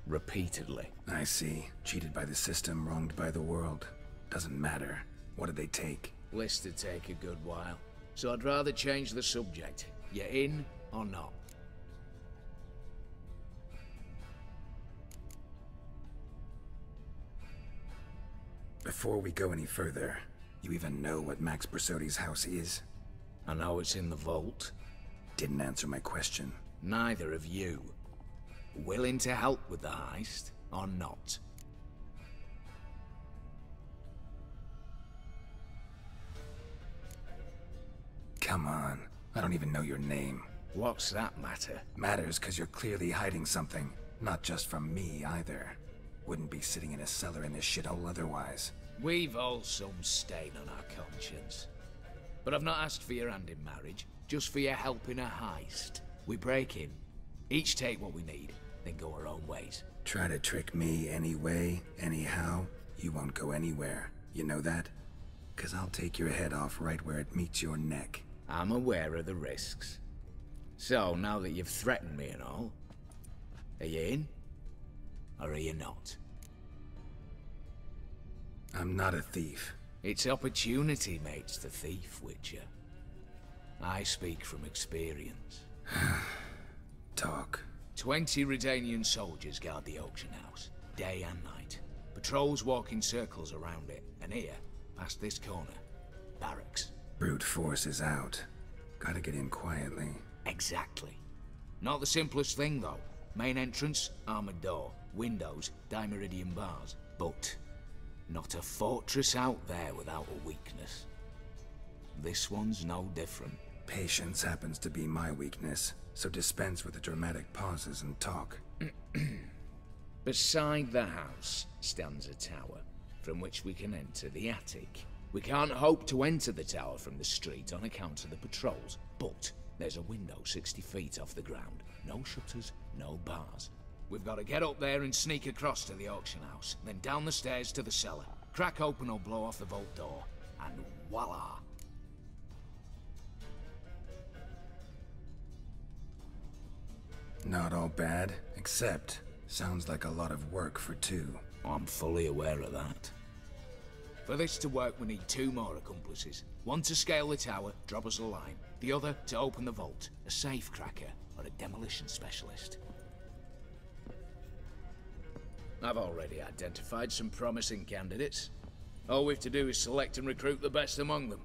Repeatedly. I see. Cheated by the system, wronged by the world. Doesn't matter. What did they take? List'd take a good while. So I'd rather change the subject. You in or not? Before we go any further, you even know what Max Borsodi's house is? I know it's in the vault. Didn't answer my question. Neither of you. Willing to help with the heist, or not? Come on. I don't even know your name. What's that matter? Matters because you're clearly hiding something. Not just from me, either. Wouldn't be sitting in a cellar in this shithole otherwise. We've all some stain on our conscience. But I've not asked for your hand in marriage, just for your help in a heist. We break in, each take what we need, then go our own ways. Try to trick me anyway, anyhow, you won't go anywhere. You know that? 'Cause I'll take your head off right where it meets your neck. I'm aware of the risks. So, now that you've threatened me and all, are you in? Or are you not? I'm not a thief. It's opportunity makes the thief, Witcher. I speak from experience. Talk. 20 Redanian soldiers guard the auction house, day and night. Patrols walk in circles around it, and here, past this corner, barracks. Brute force is out. Gotta get in quietly. Exactly. Not the simplest thing, though. Main entrance, armored door. Windows, dimeridian bars. But not a fortress out there without a weakness. This one's no different. Patience happens to be my weakness, so dispense with the dramatic pauses and talk. Beside the house stands a tower, from which we can enter the attic. We can't hope to enter the tower from the street on account of the patrols, but there's a window 60 feet off the ground. No shutters, no bars. We've got to get up there and sneak across to the auction house, then down the stairs to the cellar, crack open or blow off the vault door, and voila! Not all bad, except sounds like a lot of work for two. I'm fully aware of that. For this to work, we need 2 more accomplices. One to scale the tower, drop us a line. The other to open the vault, a safe cracker or a demolition specialist. I've already identified some promising candidates. All we have to do is select and recruit the best among them.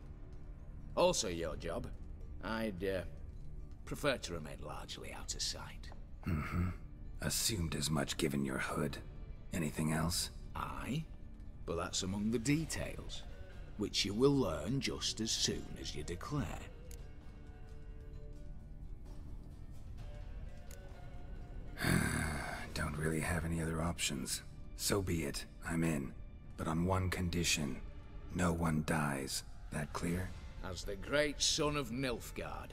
Also your job. I'd prefer to remain largely out of sight. Mm-hmm. Assumed as much given your hood. Anything else? Aye, but that's among the details, which you will learn just as soon as you declare. Don't really have any other options. So be it. I'm in. But on one condition. No one dies. That clear? As the great son of Nilfgaard.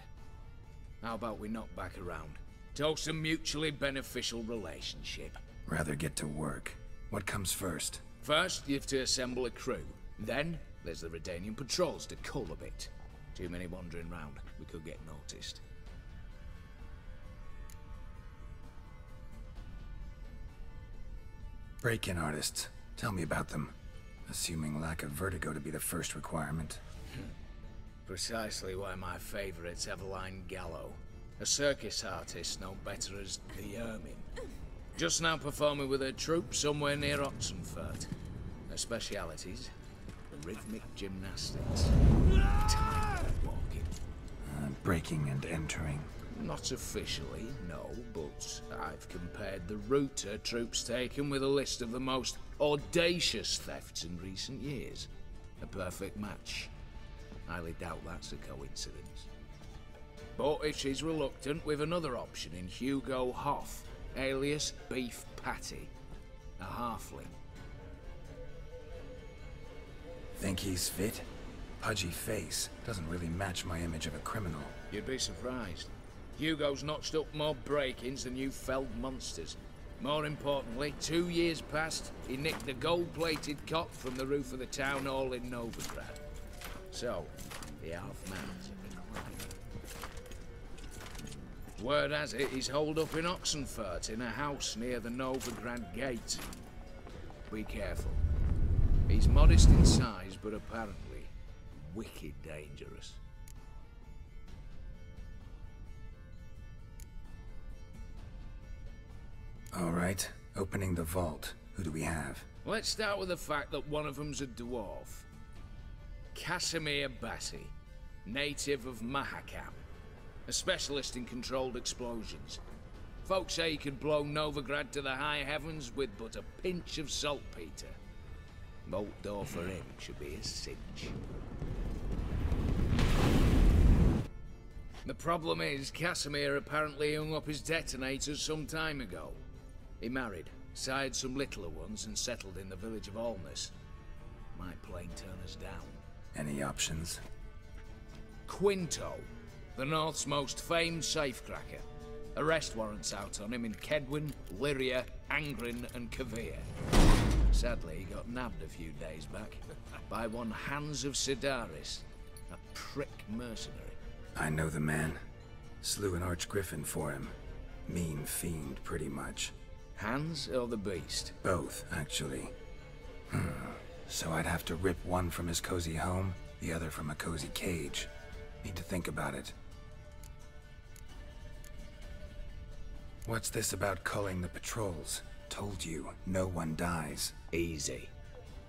How about we knock back around? Toast a mutually beneficial relationship. Rather get to work. What comes first? First, you have to assemble a crew. Then, there's the Redanian patrols to cull a bit. Too many wandering round. We could get noticed. Break-in artists. Tell me about them. Assuming lack of vertigo to be the first requirement. Precisely why my favourite's Eveline Gallo. A circus artist known better as the Ermine. Just now performing with her troupe somewhere near Oxenfurt. Her specialities, rhythmic gymnastics, tightrope walking. Breaking and entering. Not officially, no, but I've compared the route her troops taken with a list of the most audacious thefts in recent years. A perfect match. Highly doubt that's a coincidence. But if she's reluctant, we've another option in Hugo Hoff, alias Beef Patty, a halfling. Think he's fit? Pudgy face. Doesn't really match my image of a criminal. You'd be surprised. Hugo's notched up more break-ins than you felled monsters. More importantly, 2 years past, he nicked a gold-plated cot from the roof of the town hall in Novigrad. So, the half-man's a decline. Word has it he's holed up in Oxenfurt in a house near the Novigrad gate. Be careful. He's modest in size, but apparently wicked dangerous. All right, opening the vault. Who do we have? Let's start with the fact that one of them's a dwarf. Casimir Bassi, native of Mahakam. A specialist in controlled explosions. Folks say he could blow Novigrad to the high heavens with but a pinch of saltpeter. Bolt door for him should be a cinch. The problem is, Casimir apparently hung up his detonators some time ago. He married, sired some littler ones, and settled in the village of Alness. Might plain turn us down. Any options? Quinto, the North's most famed safecracker. Arrest warrants out on him in Kedwin, Lyria, Angrin, and Kavir. Sadly, he got nabbed a few days back by one Hans of Sidaris, a prick mercenary. I know the man. Slew an archgriffin for him. Mean fiend, pretty much. Hans or the beast? Both, actually. So I'd have to rip one from his cozy home, the other from a cozy cage. Need to think about it. What's this about culling the patrols? Told you, no one dies. Easy.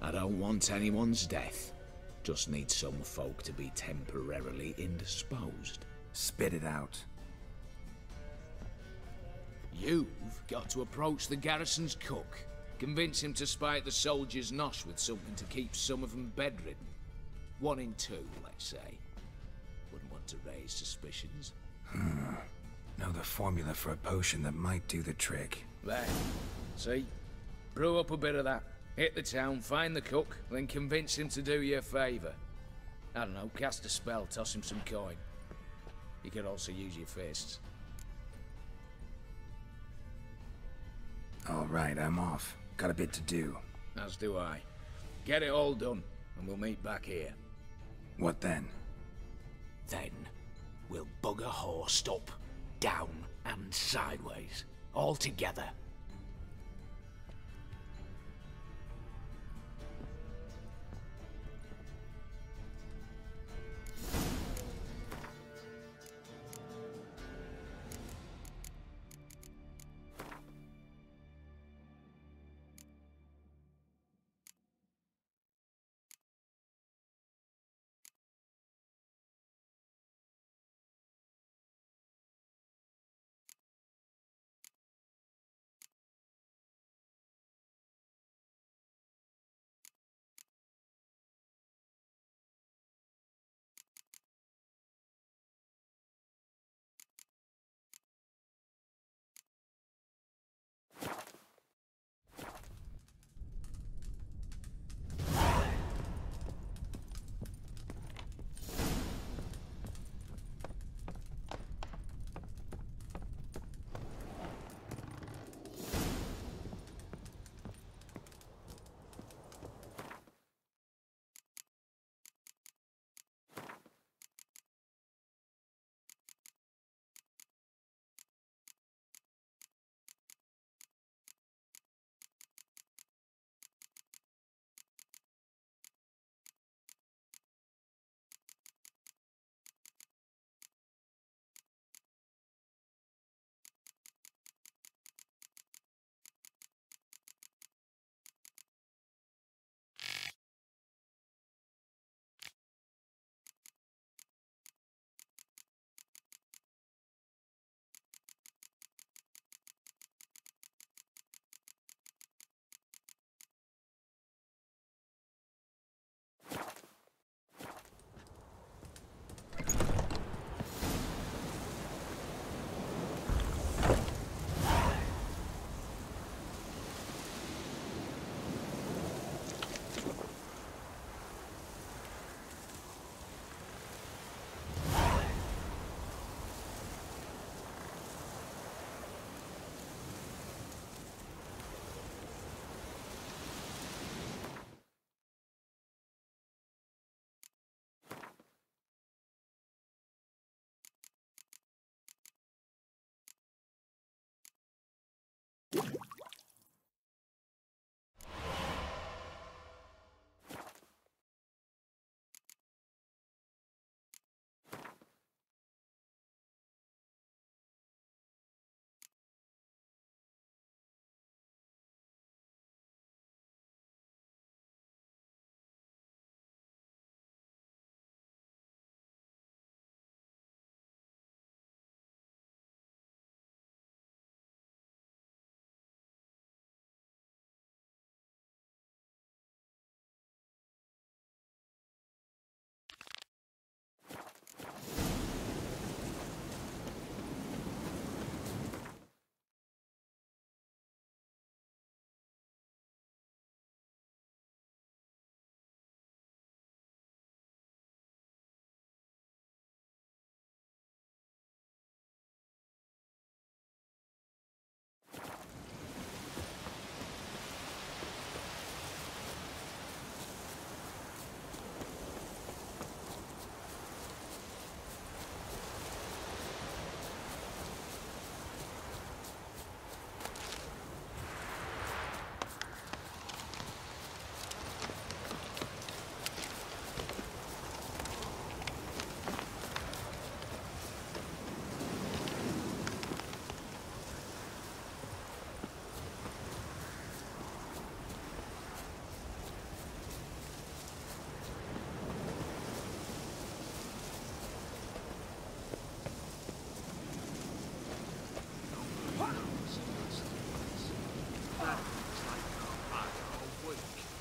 I don't want anyone's death. Just need some folk to be temporarily indisposed. Spit it out. You've got to approach the garrison's cook. Convince him to spike the soldiers' nosh with something to keep some of them bedridden. 1 in 2, let's say. Wouldn't want to raise suspicions. Know the formula for a potion that might do the trick. There. See? Brew up a bit of that. Hit the town, find the cook, then convince him to do you a favour. I don't know, cast a spell, toss him some coin. You could also use your fists. All right, I'm off. Got a bit to do. As do I. Get it all done, and we'll meet back here. What then? Then, we'll bugger horsed up, down and sideways, all together.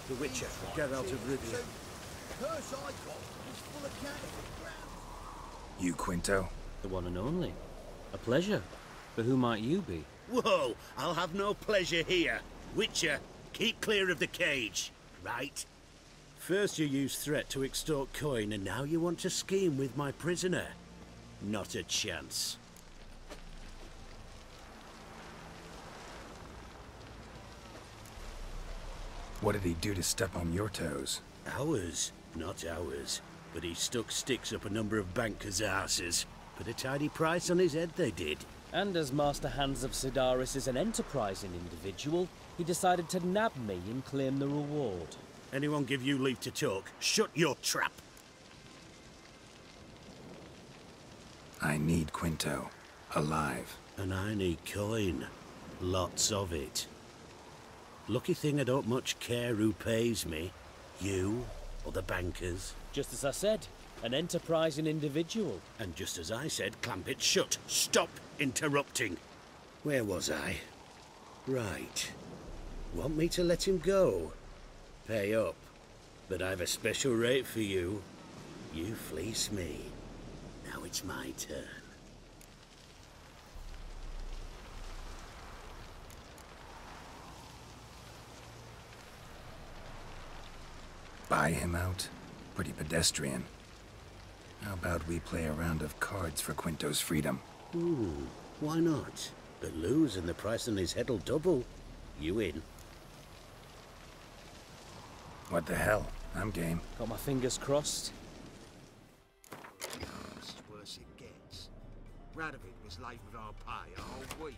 The Witcher, Geralt of Rivia. You, Quinto? The one and only. A pleasure. But who might you be? Whoa, I'll have no pleasure here. Witcher, keep clear of the cage, right? First you used threat to extort coin, and now you want to scheme with my prisoner. Not a chance. What did he do to step on your toes? Ours, not ours. But he stuck sticks up a number of bankers' asses. Put a tidy price on his head, they did. And as Master Hans of Sidaris is an enterprising individual, he decided to nab me and claim the reward. Anyone give you leave to talk? Shut your trap! I need Quinto. Alive. And I need coin. Lots of it. Lucky thing I don't much care who pays me. You or the bankers. Just as I said, an enterprising individual. And just as I said, clamp it shut. Stop interrupting. Where was I? Right. Want me to let him go? Pay up. But I've a special rate for you. You fleece me. Now it's my turn. Buy him out? Pretty pedestrian. How about we play a round of cards for Quinto's freedom? Why not? But lose and the price on his head'll double. You in? What the hell? I'm game. Got my fingers crossed. It's worse it gets. Radovid was late with our pay a whole week.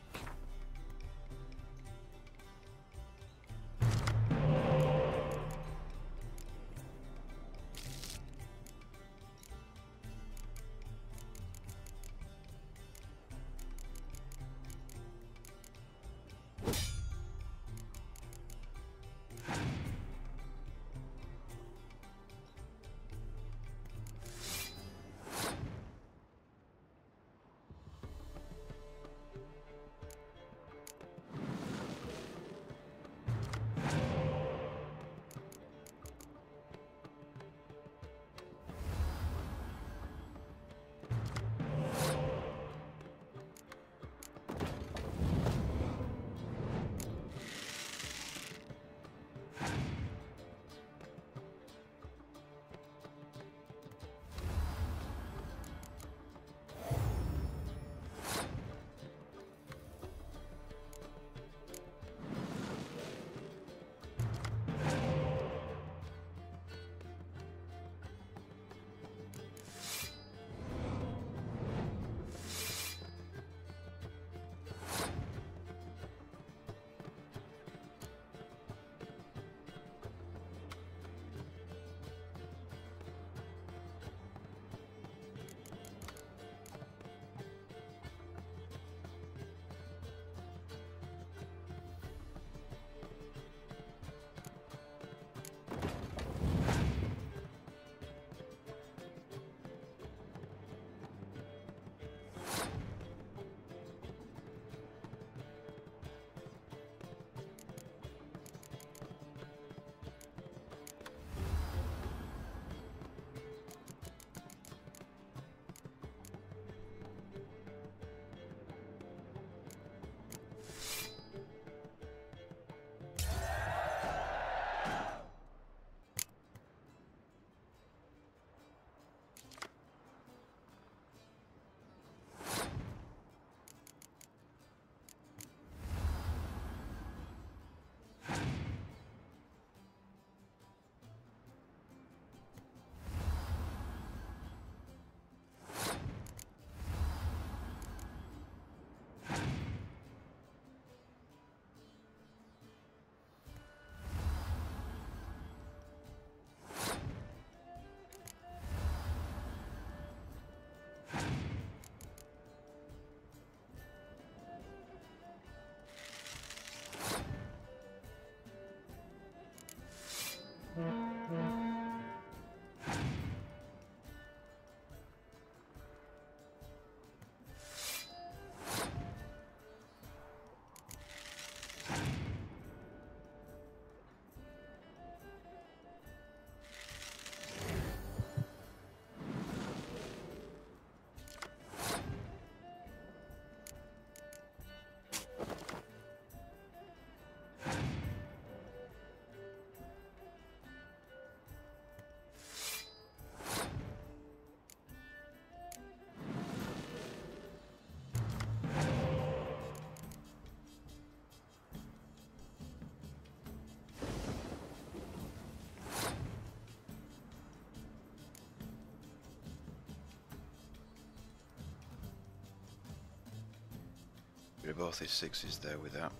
rid of both his sixes there with that.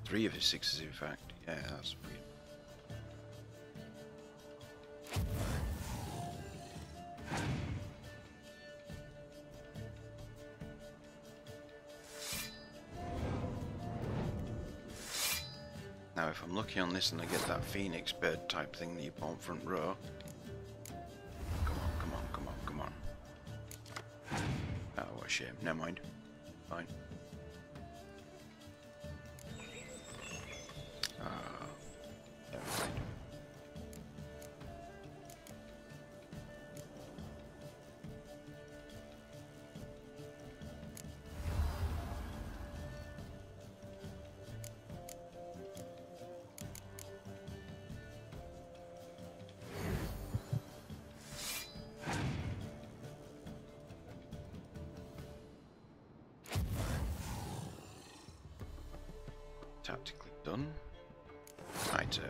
3 of his sixes, in fact. Yeah, that's weird. Now, if I'm lucky on this and I get that phoenix bird type thing that you put on front row. Come on, come on, come on, come on. Oh, what a shame. Never mind. Fine. Never mind. Tactically done. My turn.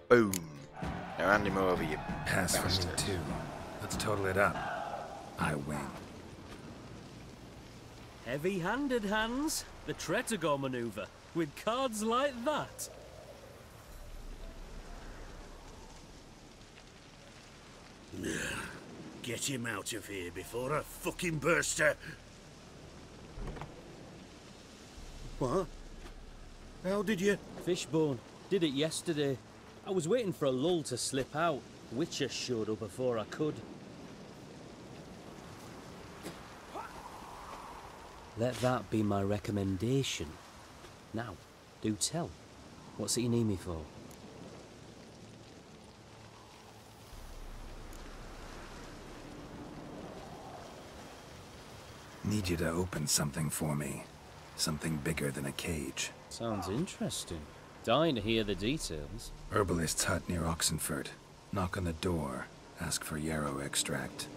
Boom. Now hand him over, you Pass for me too. Let's total it up. I win. Heavy-handed, Hans. The Tretogor maneuver. With cards like that. Get him out of here before I fucking burst her. What? How did you? Fishbone. Did it yesterday. I was waiting for a lull to slip out. Witcher showed up before I could. Let that be my recommendation. Now, do tell. What's it you need me for? Need you to open something for me. Something bigger than a cage. Sounds interesting. Dying to hear the details. Herbalist's hut near Oxenford. Knock on the door. Ask for yarrow extract.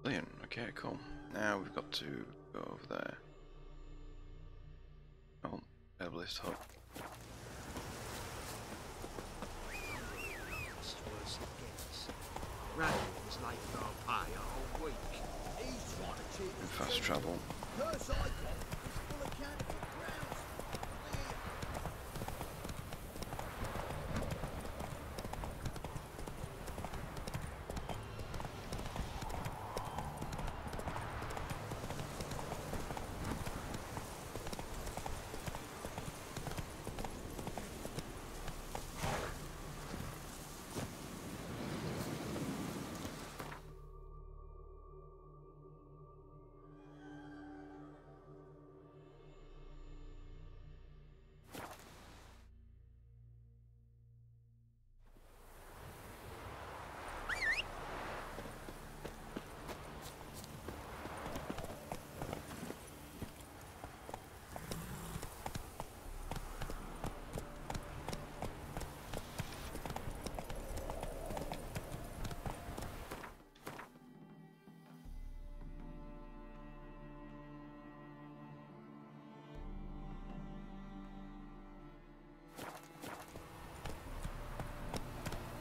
Brilliant. Okay, cool. Now we've got to go over there. Oh, herbalist hut. And fast travel.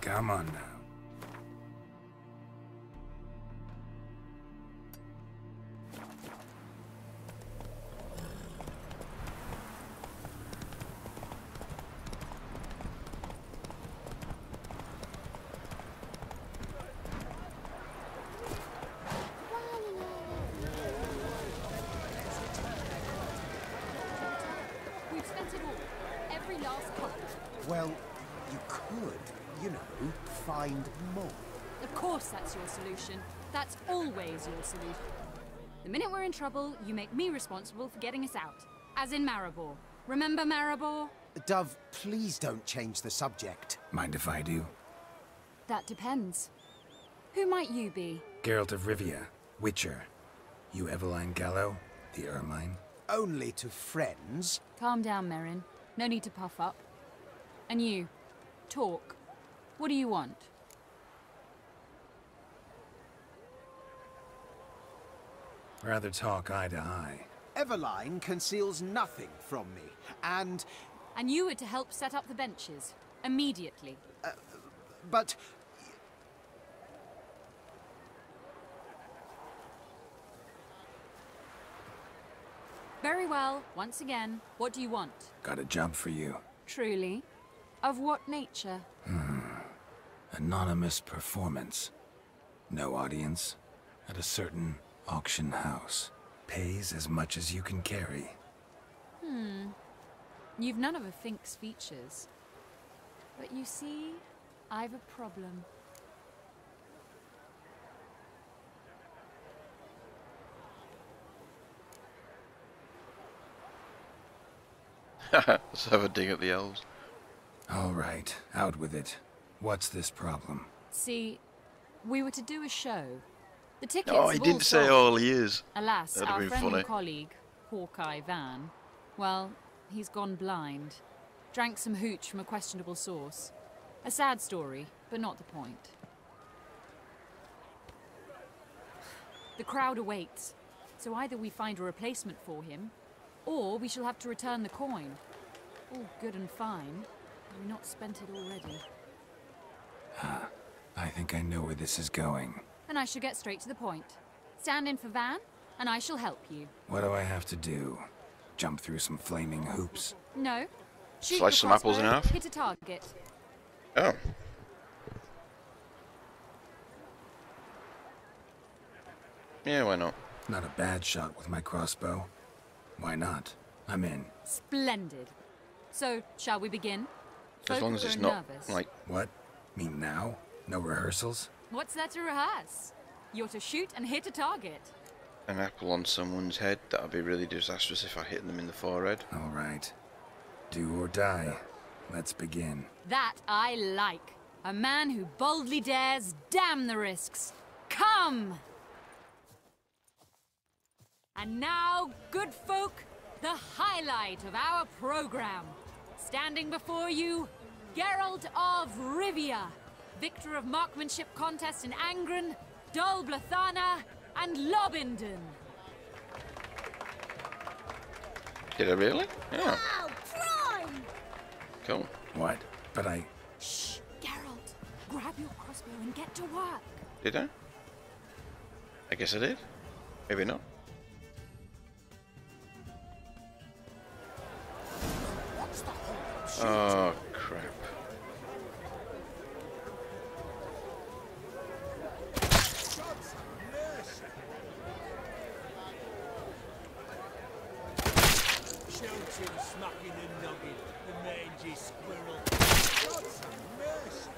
Come on now. could, you know, find more. Of course that's your solution. That's always your solution. The minute we're in trouble, you make me responsible for getting us out. As in Maribor. Remember Maribor? Dove, please don't change the subject. Mind if I do? That depends. Who might you be? Geralt of Rivia, Witcher. You Eveline Gallo, the Ermine? Only to friends. Calm down, Merrin. No need to puff up. And you, talk. What do you want? Rather talk eye to eye. Eveline conceals nothing from me, and... And you were to help set up the benches. Immediately. But... Very well. Once again, what do you want? Got a job for you. Truly? Of what nature? Anonymous performance. No audience. At a certain auction house. Pays as much as you can carry. You've none of a Fink's features. But you see, I've a problem. Let's have a dig at the elves. All right, out with it. What's this problem? See, we were to do a show. The tickets Oh, he have all didn't say sold. all he is. Alas, That'd have our been friend funny. and colleague, Hawkeye Van, well, he's gone blind. Drank some hooch from a questionable source. A sad story, but not the point. The crowd awaits, so either we find a replacement for him, or we shall have to return the coin. All good and fine. Have we not spent it already? I think I know where this is going. Then I shall get straight to the point. Stand in for Van, and I shall help you. What do I have to do? Jump through some flaming hoops? No. Shoot Slice your some apples in crossbow, half? Hit a target. Oh. Yeah, why not? Not a bad shot with my crossbow. Why not? I'm in. Splendid. So, shall we begin? As long as it's not, nervous. like... What? Mean now? No rehearsals? What's there to rehearse? You're to shoot and hit a target. an apple on someone's head. That would be really disastrous if I hit them in the forehead. All right. Do or die. Let's begin. That I like. A man who boldly dares, damn the risks. Come! And now, good folk, the highlight of our program. Standing before you, Geralt of Rivia, victor of marksmanship contests in Angren, Dol Blathana, and Lobindon. Did I really? Yeah. Wow, prime! Cool. What? But I... Shh, Geralt. Grab your crossbow and get to work. Did I? I guess I did. Maybe not. Oh, crap.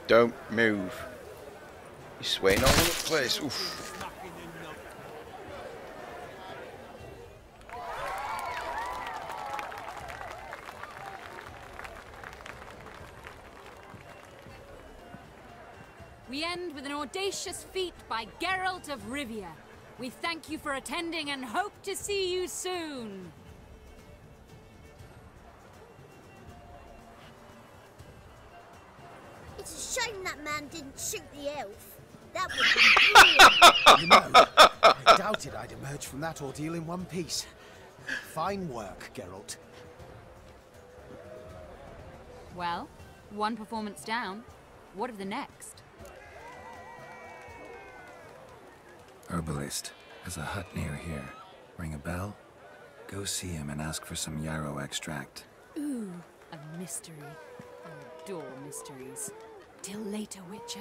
Don't move. He's swaying all over the place. Oof. We end with an audacious feat by Geralt of Rivia. We thank you for attending and hope to see you soon. It's a shame that man didn't shoot the elf. That would be brilliant. You know, I doubted I'd emerge from that ordeal in one piece. Fine work, Geralt. Well, one performance down. What of the next? Herbalist. There's a hut near here. Ring a bell? Go see him and ask for some yarrow extract. Ooh, a mystery. I adore mysteries. Till later, Witcher.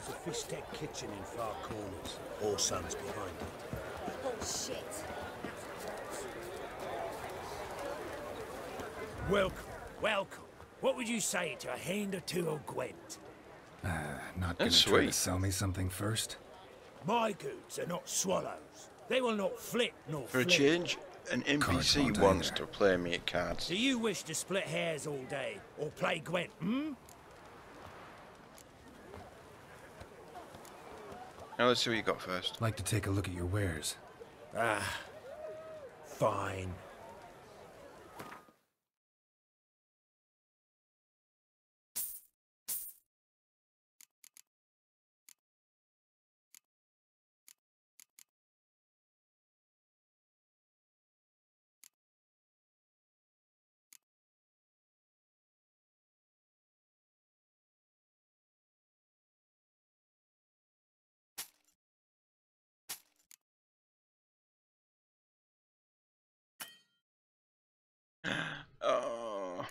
There's a fish tech kitchen in far corners. Orsan's behind it. Bullshit. Welcome, welcome. What would you say to a hand or two of Gwent? Not gonna try to sell me something first? My goods are not swallows. They will not flit nor For a flit. change, an NPC wants to play me at cards. Do you wish to split hairs all day, or play Gwent, hmm? Now let's see what you got first. Like to take a look at your wares. Fine. Oh.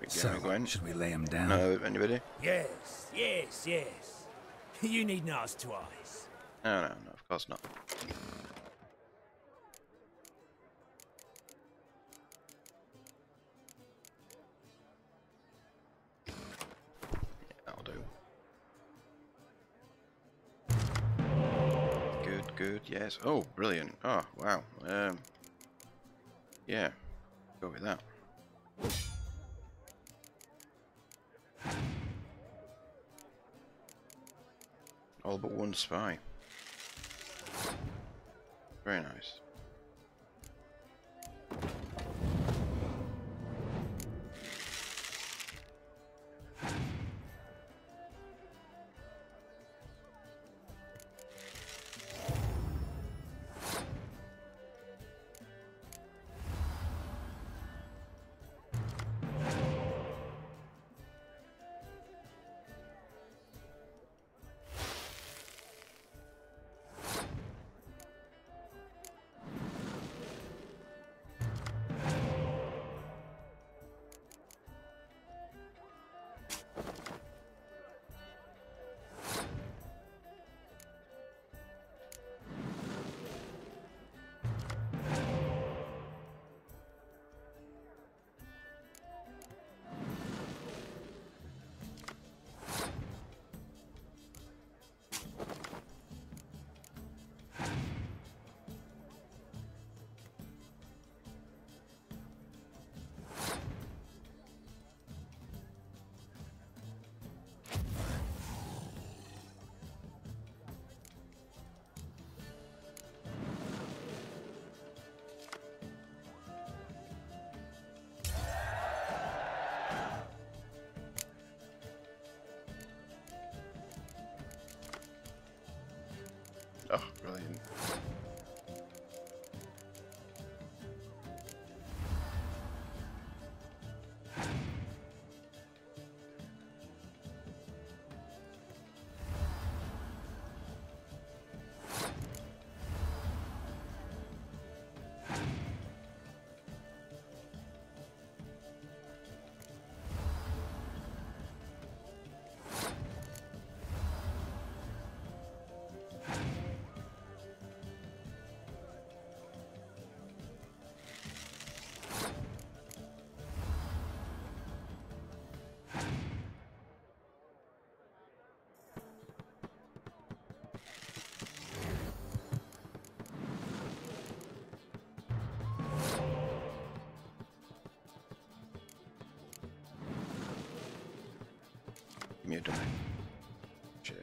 So, should we lay him down? No, anybody? Yes, yes, yes. You needn't ask twice. No, of course not. Yeah, that'll do. Good, yes. Oh, brilliant. Oh, wow. Yeah, go with that. All but one spy. Very nice. Oh, brilliant. Give me a dummy. Shame.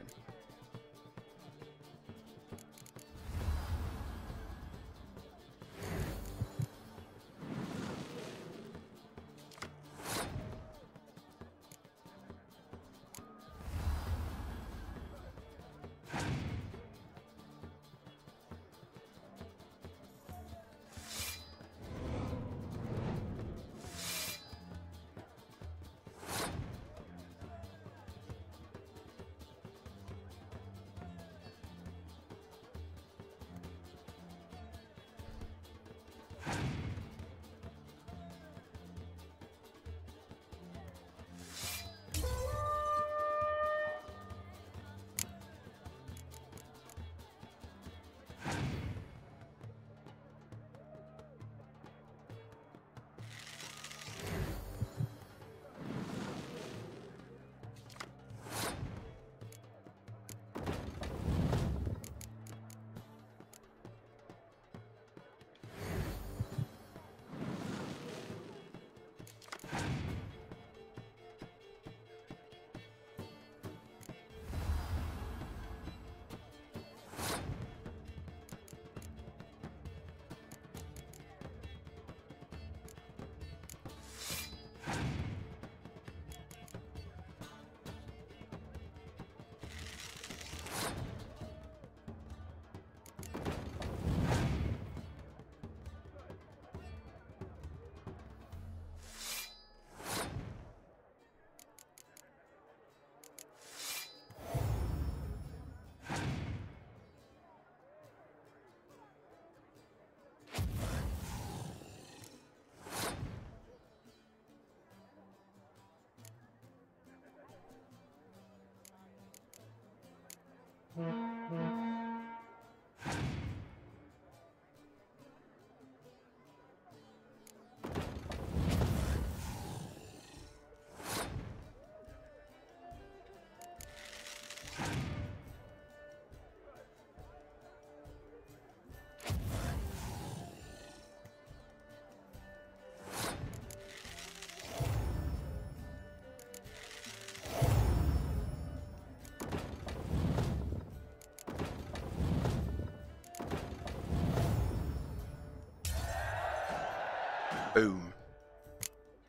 Boom.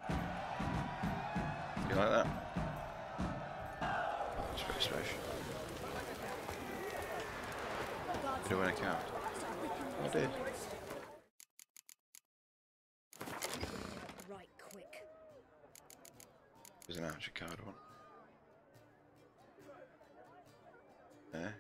You like that? It's pretty special. Did I win a card? I did. Right, quick. There's an archer card one. There.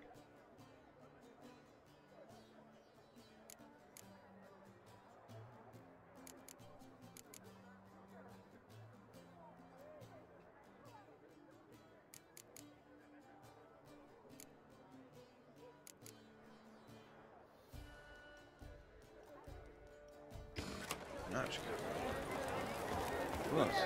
An archer card. Who else?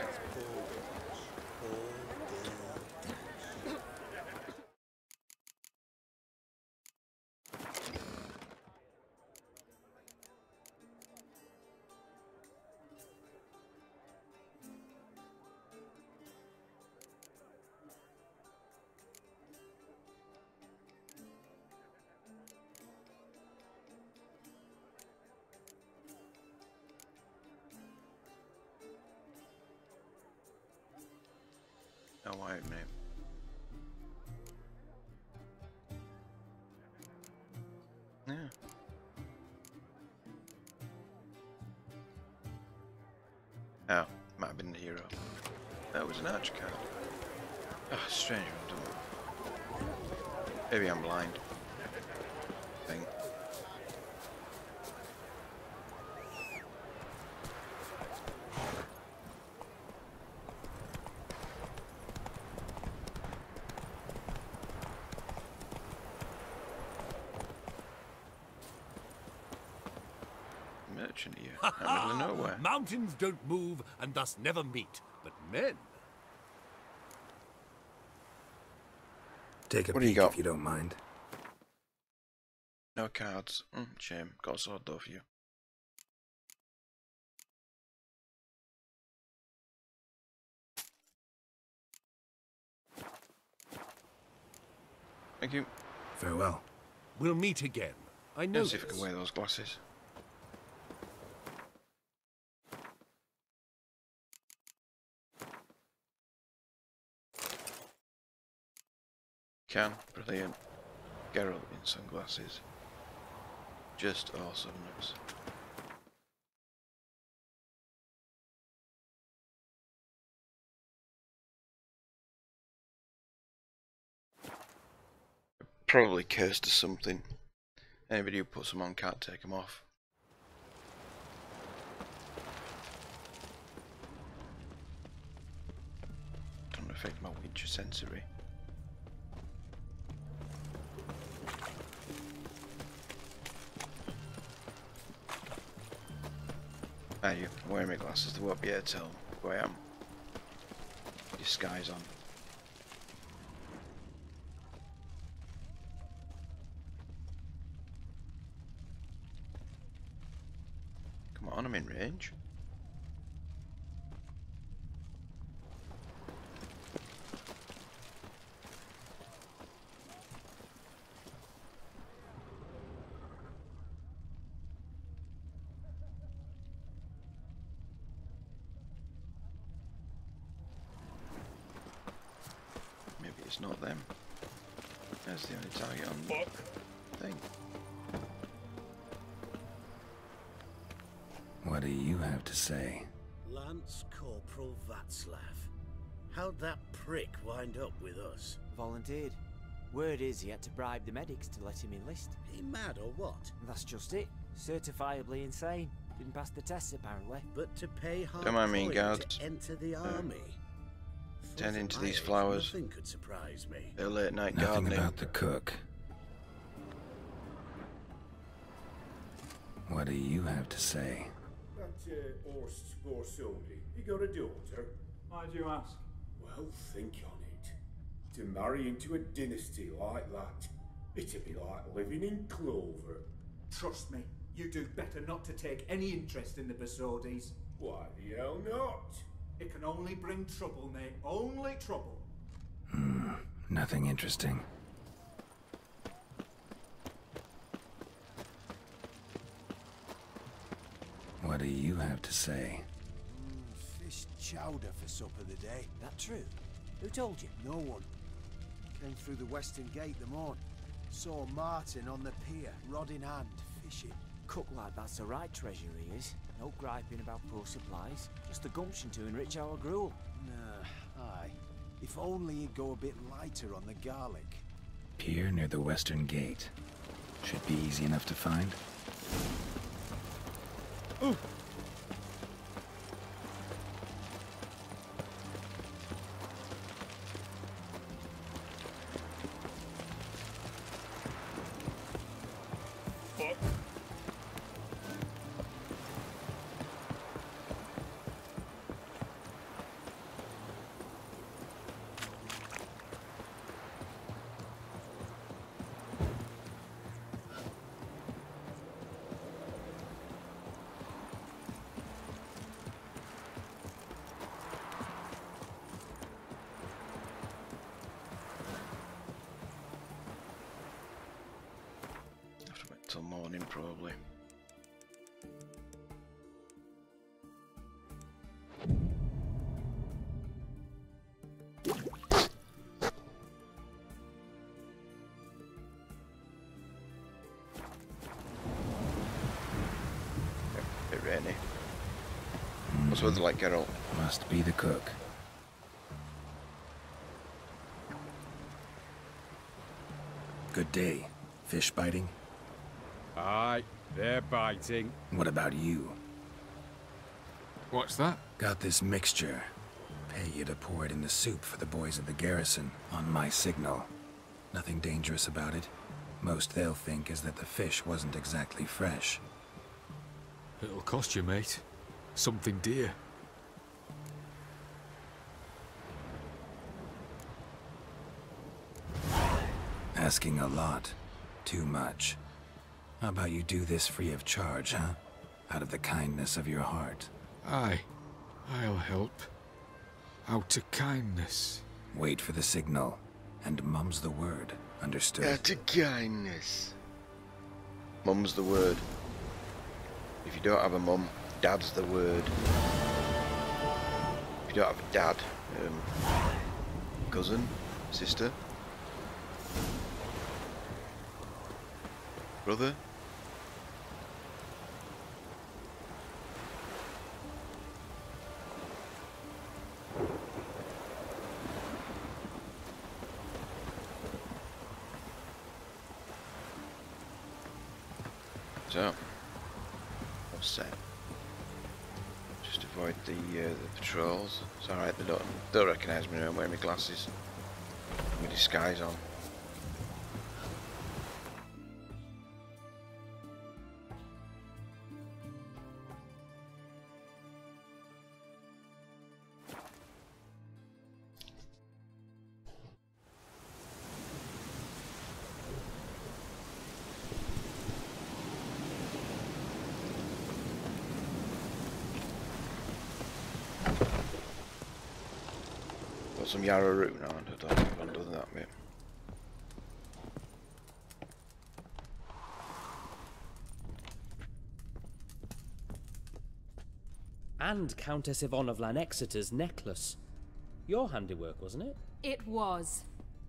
Oh, wait a minute. Yeah. Oh, might have been the hero. That was an archer card. Oh, strange one, don't it? Maybe I'm blind. Thing. Merchant here, out in the middle of nowhere. Mountains don't move and thus never meet, but men. Take a What do you peek got? if you don't mind. No cards. Shame. Got a sword though for you. Thank you. Farewell. We'll meet again. I know. Let's see if I can wear those glasses. Can. Brilliant. Geralt in sunglasses. Just awesomeness. Probably cursed or something. Anybody who puts them on can't take them off. Don't affect my Witcher sensory. Ah, you wearing my glasses, they won't be able to tell who I am. Disguise on. Come on, I'm in range. Maybe it's not them. That's the only target on the thing. What do you have to say? Lance Corporal Václav. How'd that prick wind up with us? Volunteered. Word is he had to bribe the medics to let him enlist. He mad or what? That's just it. Certifiably insane. Didn't pass the tests apparently. But to pay hard Don't mind me, coin guards. to enter the army. Tend into My these age, flowers. Nothing could surprise me. They're late night Nothing gardening. about the cook. What do you have to say? That Horst Borsodi, he got a daughter. Why do you ask? Well, think on it. To marry into a dynasty like that, it'd be like living in clover. Trust me, you do better not to take any interest in the Borsodis. Why the hell not? It can only bring trouble, mate. Only trouble. Nothing interesting. What do you have to say? chowder for supper the day. That true? Who told you? No one. Came through the western gate the morn. Saw Martin on the pier, rod in hand, fishing. Cook like that's the right treasure he is. No griping about poor supplies. Just the gumption to enrich our gruel. Nah, aye. If only he'd go a bit lighter on the garlic. Pier near the western gate. Should be easy enough to find. Ooh. Till morning, probably. Bit rainy. What's the weather like, Geralt? Must be the cook. Good day. Fish biting? Aye, they're biting. What about you? What's that? Got this mixture. Pay you to pour it in the soup for the boys at the garrison, on my signal. Nothing dangerous about it. Most they'll think is that the fish wasn't exactly fresh. It'll cost you, mate. Something dear. Asking a lot. Too much. How about you do this free of charge, huh? Out of the kindness of your heart. Aye, I'll help. Out of kindness. Wait for the signal, and mum's the word. Understood? Out of kindness. Mum's the word. If you don't have a mum, dad's the word. If you don't have a dad, cousin, sister, brother. So, all set. Just avoid the patrols. It's alright, they don't recognise me now. I'm wearing my glasses, my disguise on. Got some yarrow root now, and I don't think I've done that bit. And Countess Yvonne of Lanexeter's necklace. Your handiwork, wasn't it? It was.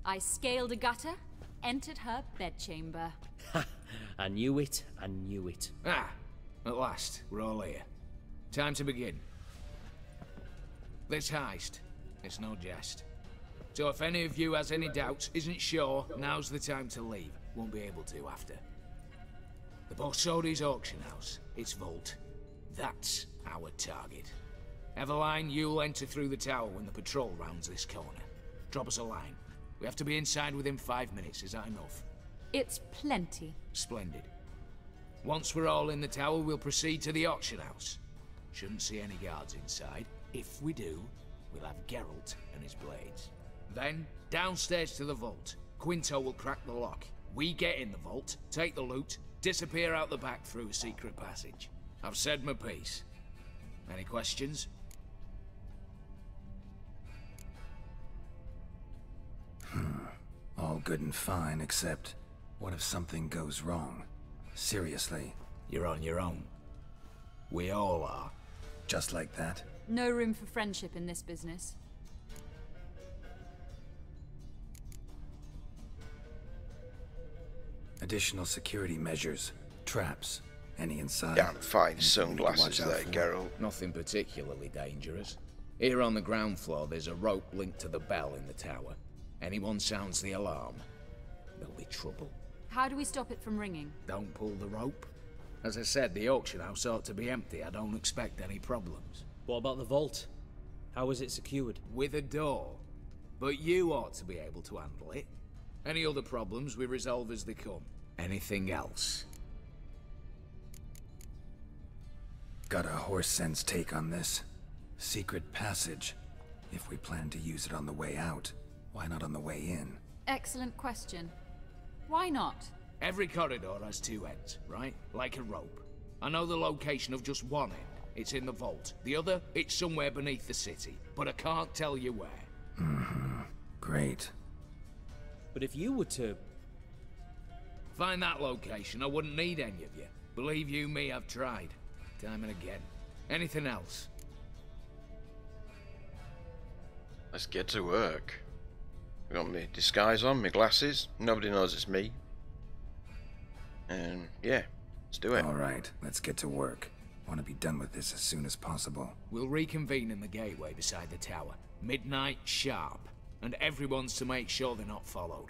I scaled a gutter, entered her bedchamber. Ha! I knew it, I knew it. Ah, at last, we're all here. Time to begin. This heist, it's no jest. So if any of you has any doubts, isn't sure, now's the time to leave. Won't be able to after. The Borsodi's auction house, its vault. That's our target. Eveline, you'll enter through the tower when the patrol rounds this corner. Drop us a line. We have to be inside within 5 minutes, is that enough? It's plenty. Splendid. Once we're all in the tower, we'll proceed to the auction house. Shouldn't see any guards inside. If we do, we'll have Geralt and his blades. Then, downstairs to the vault. Quinto will crack the lock. We get in the vault, take the loot, disappear out the back through a secret passage. I've said my piece. Any questions? All good and fine, except what if something goes wrong? Seriously. You're on your own. We all are. Just like that? No room for friendship in this business. Additional security measures, traps, any inside. Damn fine sunglasses there, Geralt. Nothing particularly dangerous. Here on the ground floor, there's a rope linked to the bell in the tower. Anyone sounds the alarm, there'll be trouble. How do we stop it from ringing? Don't pull the rope. As I said, the auction house ought to be empty. I don't expect any problems. What about the vault? How is it secured? With a door. But you ought to be able to handle it. Any other problems we resolve as they come. Anything else? Got a horse sense take on this. Secret passage. If we plan to use it on the way out, why not on the way in? Excellent question. Why not? Every corridor has two ends, right? Like a rope. I know the location of just one end. It's in the vault. The other, it's somewhere beneath the city. But I can't tell you where. Mm-hmm. Great. But if you were to... find that location, I wouldn't need any of you. Believe you me, I've tried. Time and again. Anything else? Let's get to work. I got my disguise on, my glasses. Nobody knows it's me. And yeah, let's do it. Alright, let's get to work. Want to be done with this as soon as possible. We'll reconvene in the gateway beside the tower. Midnight sharp. And everyone's to make sure they're not followed.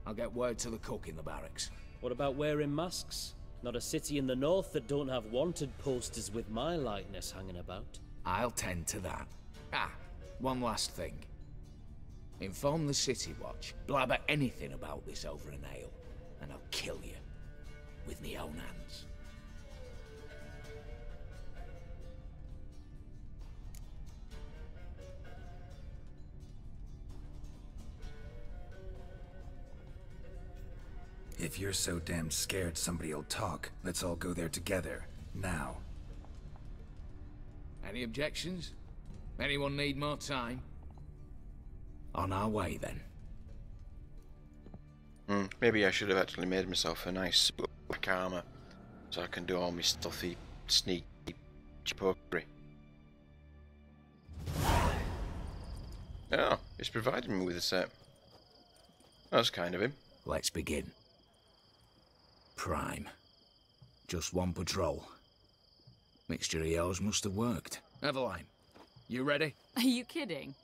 I'll get word to the cook in the barracks. What about wearing masks? Not a city in the north that don't have wanted posters with my likeness hanging about. I'll tend to that. Ah, one last thing. Inform the City Watch. Blabber anything about this over an ale, and I'll kill you. With me own hands. If you're so damn scared somebody'll talk, let's all go there together. Now. Any objections? Anyone need more time? On our way, then. Maybe I should have actually made myself a nice black armor, so I can do all my stealthy, sneaky pokery. Oh, he's provided me with a set. That's kind of him. Let's begin. Prime. Just one patrol. Mixture of yours must have worked. Eveline, you ready? Are you kidding?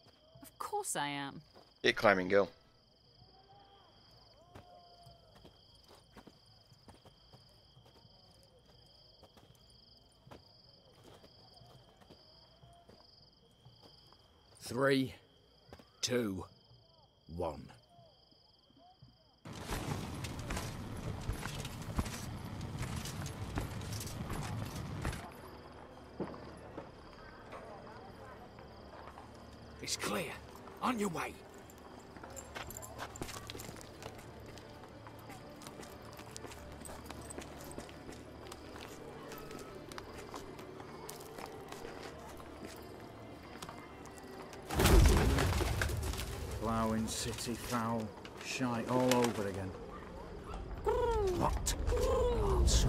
Of course I am. Hit climbing girl. Three, 2, 1. It's clear. On your way. Ploughing city foul. Shite all over again. What? Also.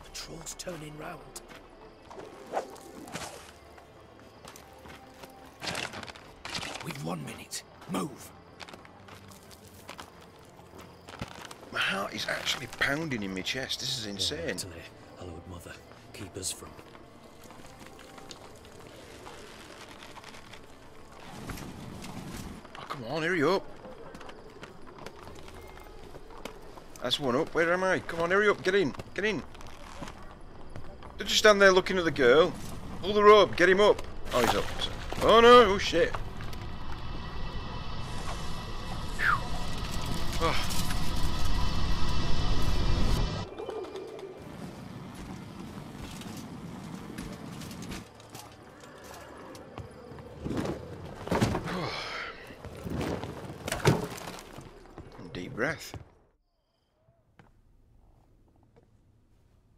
Patrol's turning round. We've 1 minute. Move. My heart is actually pounding in my chest. This is insane. Hallowed Mother, keep us from... Oh, come on, hurry up. That's one up. Where am I? Come on, hurry up. Get in. Get in. Don't just stand there looking at the girl. Pull the rope. Get him up. Oh, he's up. Oh, no. Oh, shit. Oh. Deep breath.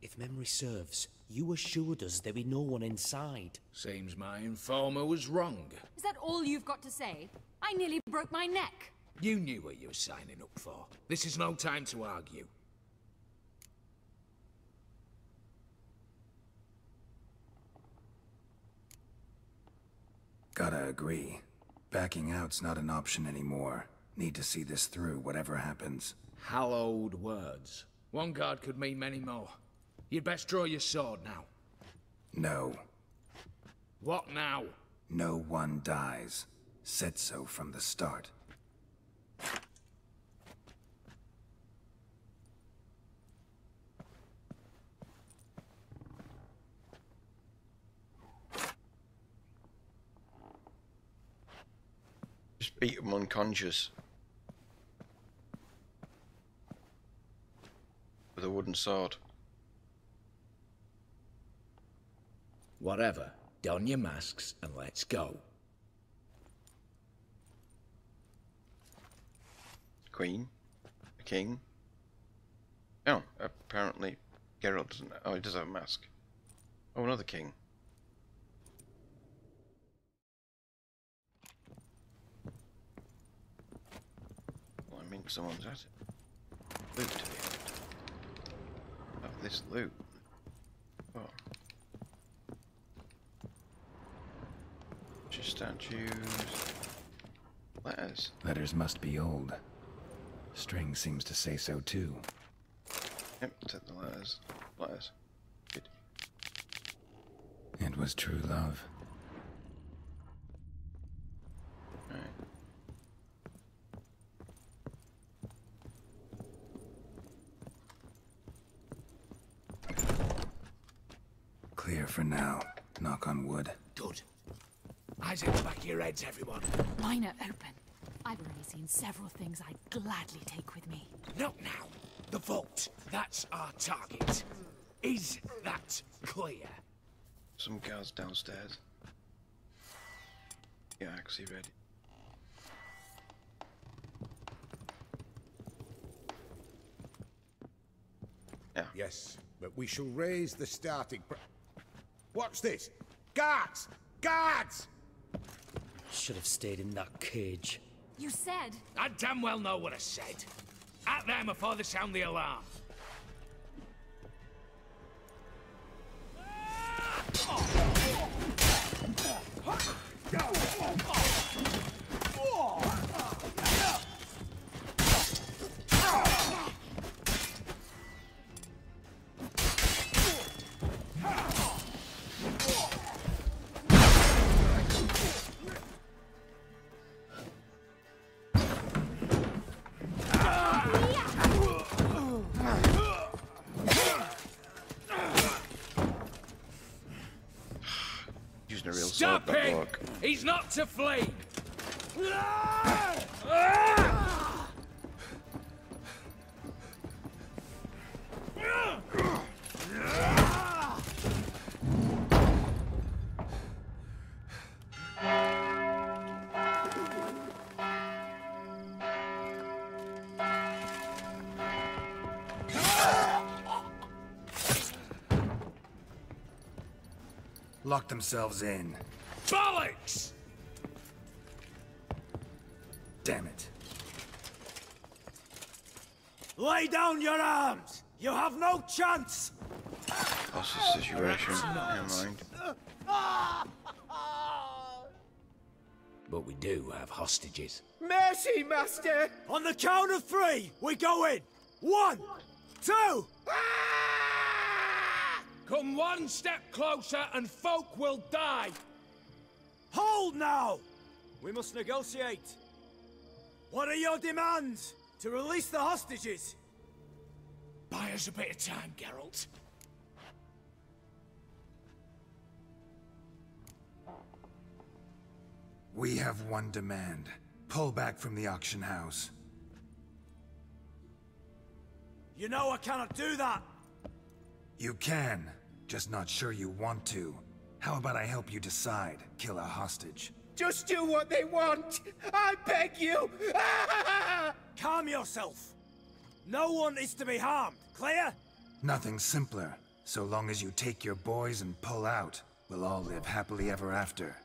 If memory serves, you assured us there be no one inside. Seems my informer was wrong. Is that all you've got to say? I nearly broke my neck. You knew what you were signing up for. This is no time to argue. Gotta agree. Backing out's not an option anymore. Need to see this through, whatever happens. Hallowed words. One guard could mean many more. You'd best draw your sword now. No. What now? No one dies. Said so from the start. Just beat him unconscious. With a wooden sword. Whatever. Don your masks and let's go. Queen? A king? Oh, apparently Geralt doesn't. Oh, he does have a mask. Oh, another king. Well, I mean, someone's at it. Loot to be had. Oh, this loot. Oh. Just statues. Letters. Letters must be old. String seems to say so too. Yep, take the letters. Letters. Good. It was true love. Right. Clear for now. Knock on wood. Good. Eyes in the back of your heads, everyone. Mine are open. I've already seen several things I'd gladly take with me. Not now. The vault. That's our target. Is that clear? Some guards downstairs. Yeah, actually ready. Yeah. Yes, but we shall raise the starting Watch this! Guards! Guards! Should have stayed in that cage. You said... I damn well know what I said. At them before they sound the alarm. Using a real Stop sword, that him! bloke. He's not to flee! Lock themselves in. Bollocks! Damn it. Lay down your arms! You have no chance! Hostage situation. Never mind. But we do have hostages. Mercy, Master! On the count of 3, we go in! 1, 2... Come one step closer and folk will die! Hold now! We must negotiate. What are your demands? To release the hostages? Buy us a bit of time, Geralt. We have one demand. Pull back from the auction house. You know I cannot do that! You can, just not sure you want to. How about I help you decide? Kill a hostage. Just do what they want! I beg you! Calm yourself! No one is to be harmed, clear? Nothing simpler. So long as you take your boys and pull out, we'll all live happily ever after.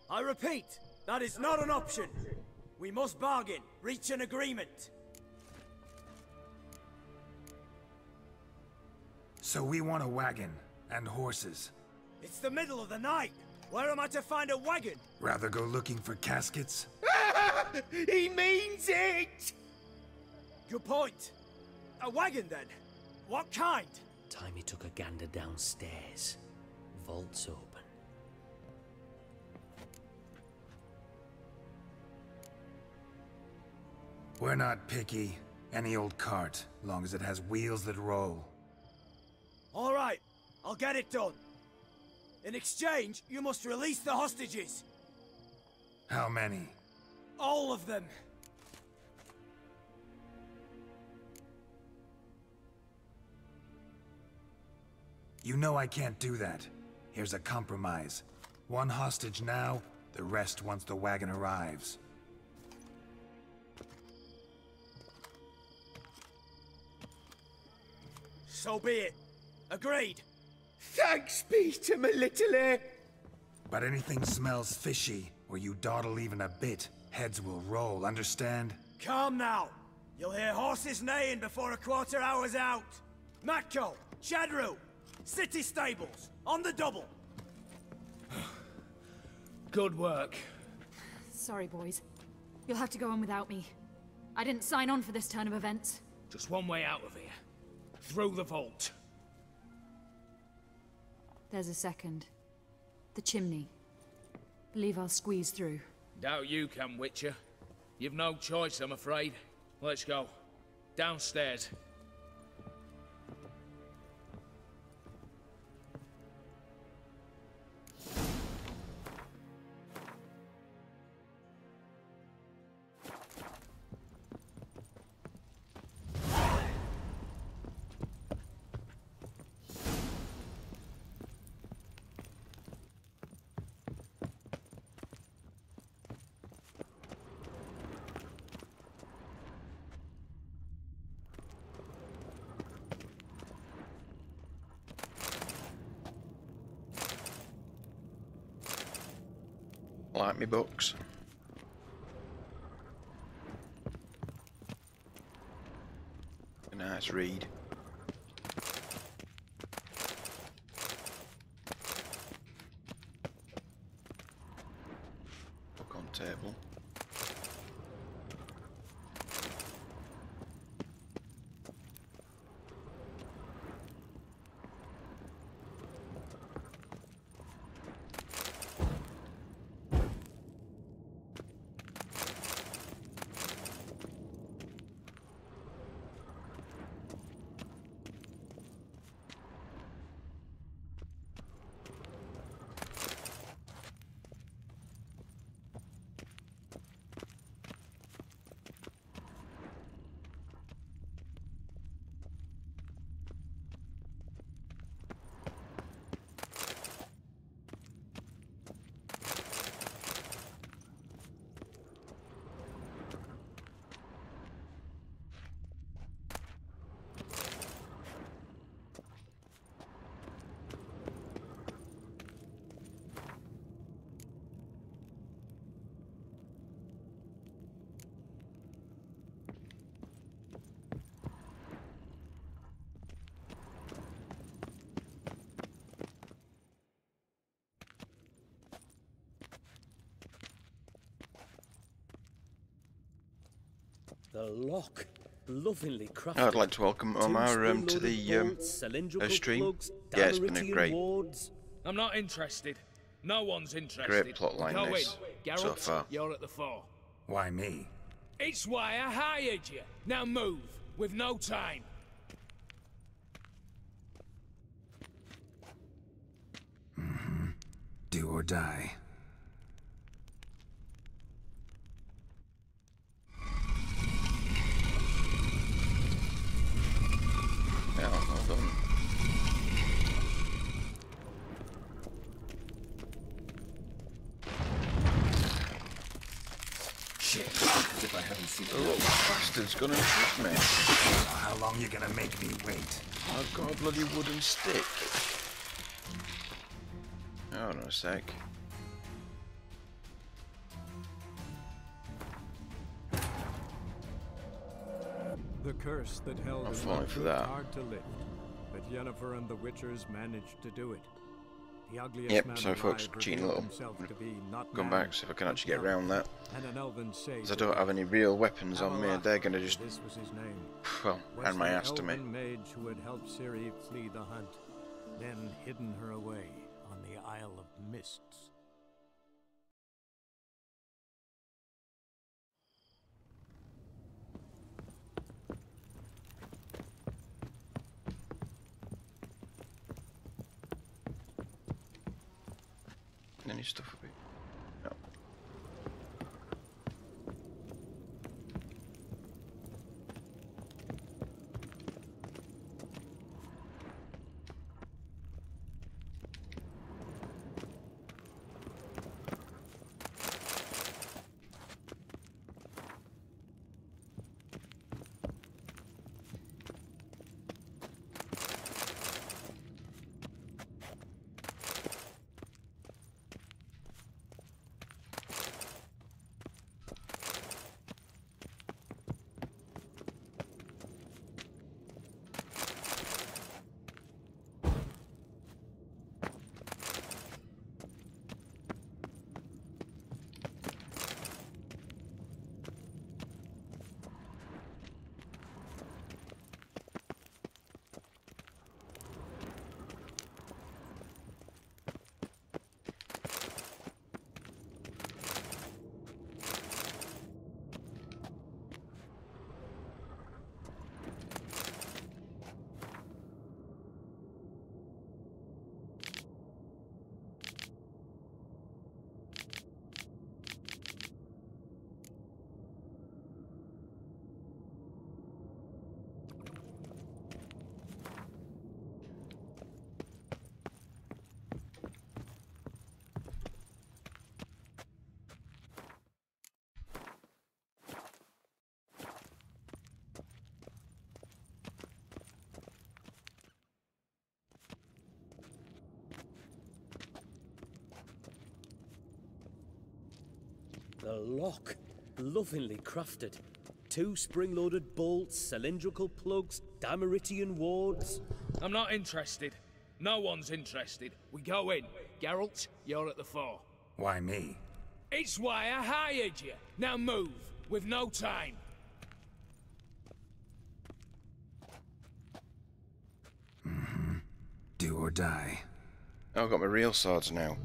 I repeat, that is not an option. We must bargain, reach an agreement. So we want a wagon, and horses. It's the middle of the night. Where am I to find a wagon? Rather go looking for caskets? He means it! Good point. A wagon, then? What kind? Timey took a gander downstairs. Vault's open. We're not picky. Any old cart, long as it has wheels that roll. All right, I'll get it done. In exchange, you must release the hostages. How many? All of them. You know I can't do that. Here's a compromise. One hostage now, the rest once the wagon arrives. So be it. Agreed. Thanks be to my little But anything smells fishy, or you dawdle even a bit, heads will roll, understand? Calm now. You'll hear horses neighing before a quarter hour's out. Matko, Shadru, city stables, on the double. Good work. Sorry, boys. You'll have to go on without me. I didn't sign on for this turn of events. Just one way out of here. Through the vault. There's a second. The chimney. Believe I'll squeeze through. Doubt you can, Witcher. You've no choice, I'm afraid. Let's go. Downstairs. Like me books. A nice read. Book on table. The lock, lovingly crafted. I'd like to welcome Omar to the stream. Yeah, it's been a great, I'm not interested. No one's interested. great plotline Go this in. so Geralt, far. you're at the fore. Why me? It's why I hired you. Now move. We've no time. Do or die. Yeah, well done. Shit, as if I haven't seen The little bastard's gonna shoot me. How long you gonna make me wait? I've got a bloody wooden stick. Hold on a sec. The curse that held I'm him falling for proved that. hard to lift, but Yennefer and the Witchers managed to do it. The ugliest Yep, man so alive folks, cheating a revealed little. himself to be not Come man, back, see if I can but actually get elf, around that. and an elven sage. Because I don't have any real weapons on me, they're gonna just, This was his name. well, Was hand my the ass to me. elven mage who had helped Ciri flee the hunt, then hidden her away on the Isle of Mists. Any stuff of it? No. The lock, lovingly crafted. 2 spring-loaded bolts, cylindrical plugs, Dameritian wards. I'm not interested. No one's interested. We go in. Geralt, you're at the fore. Why me? It's why I hired you. Now move. We've no time. Do or die. Oh, I've got my real swords now.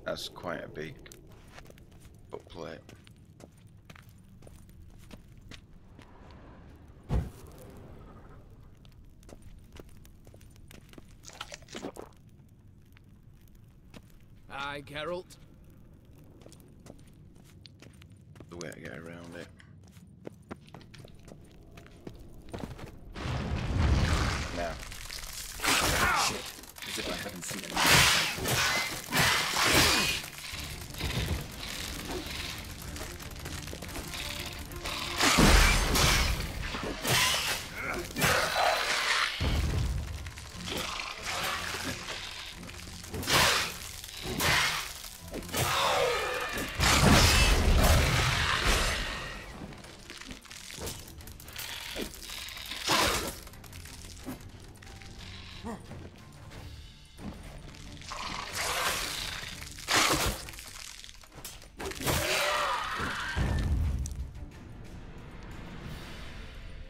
That's quite a big footplate. Aye, Geralt. The way to get around it. Now. Shit. As if I haven't seen it.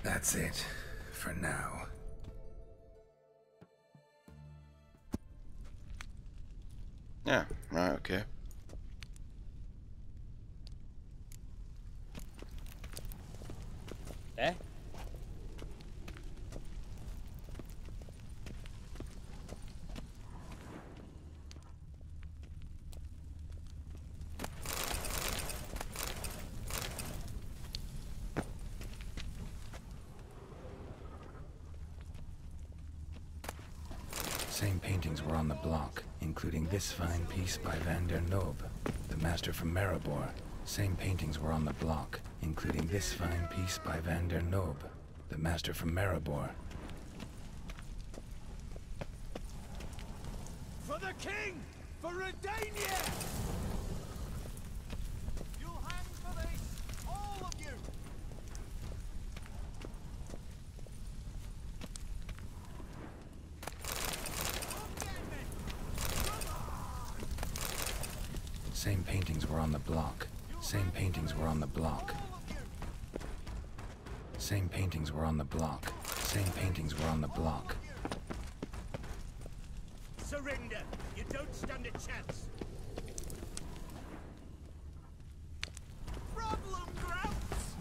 That's it, for now. Yeah, right, okay. Eh? Same paintings were on the block, including this fine piece by Van der Noob, the master from Maribor. Same paintings were on the block, including this fine piece by Van der Noob, the master from Maribor. For the king! For Redania! You'll hang for Same paintings were on the block. Same paintings were on the block. Same paintings were on the block. Same paintings were on the block. Surrender! You don't stand a chance! Problem, Gramps!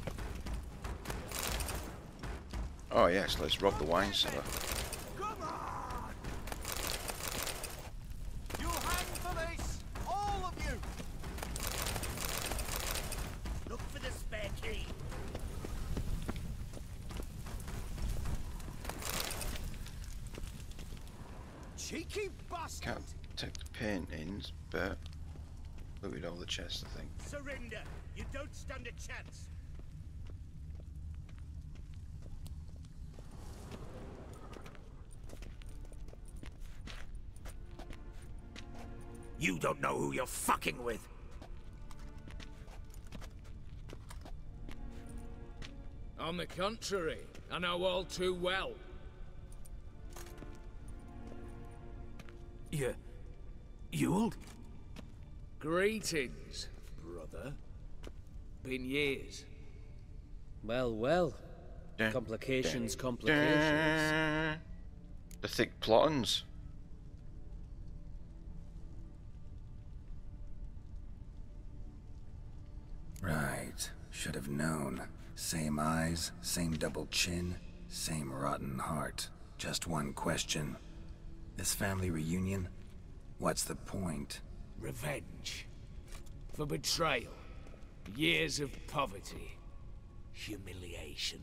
Oh yes, let's rob the wine cellar. Come on! You hang for this! All of you! Look for the spare key! Cheeky bastard! Can't take the paintings, but looted all the chests, I think. Surrender! You don't stand a chance! You don't know who you're fucking with! On the contrary, I know all too well. Hyel? Greetings, brother. Been years. Well, well. Complications, complications. The thick plottings. Right. Should have known. Same eyes, same double chin, same rotten heart. Just one question. This family reunion? What's the point? Revenge. For betrayal. Years of poverty. Humiliation.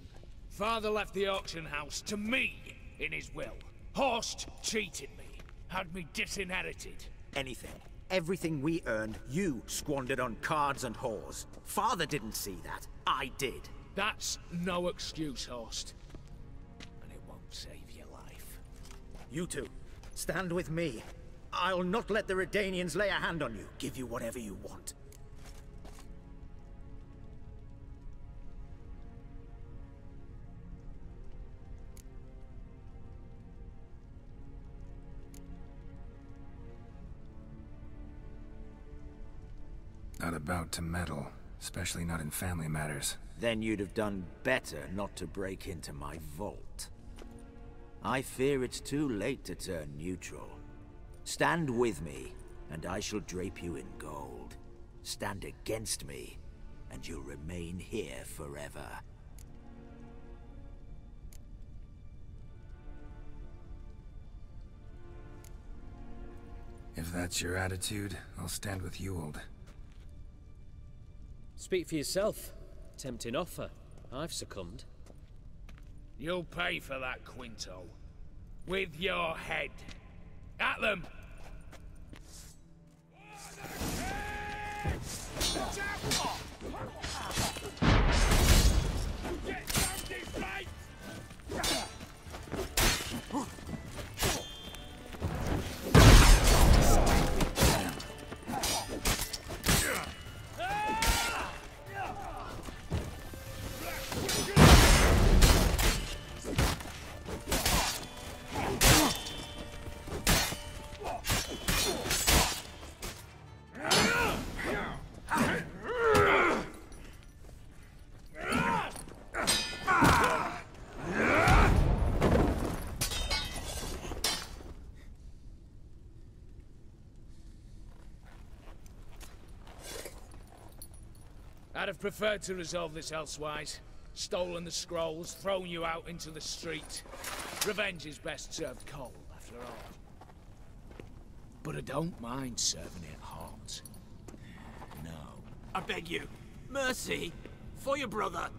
Father left the auction house to me in his will. Horst cheated me. Had me disinherited. Anything. Everything we earned, you squandered on cards and whores. Father didn't see that. I did. That's no excuse, Horst. And it won't save your life. You two, stand with me. I'll not let the Redanians lay a hand on you. Give you whatever you want. Not about to meddle, especially not in family matters. Then you'd have done better not to break into my vault. I fear it's too late to turn neutral. Stand with me, and I shall drape you in gold. Stand against me, and you'll remain here forever. If that's your attitude, I'll stand with Hyel. Speak for yourself. Tempting offer. I've succumbed. You'll pay for that, Quinto. With your head. At them! I'd have preferred to resolve this elsewise. Stolen the scrolls, thrown you out into the street. Revenge is best served cold, after all. But I don't mind serving it hot. No. I beg you, mercy, for your brother.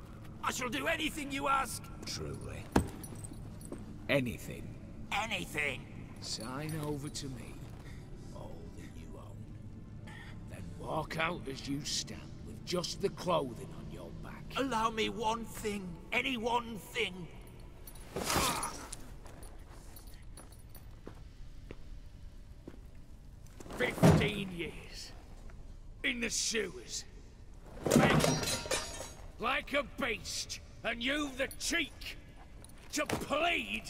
I shall do anything you ask. Truly. Anything. Anything. Sign over to me all that you own. Then walk out as you stand. Just the clothing on your back. Allow me one thing. Any one thing. 15 years. In the sewers. Begging. Like a beast. And you've the cheek to plead.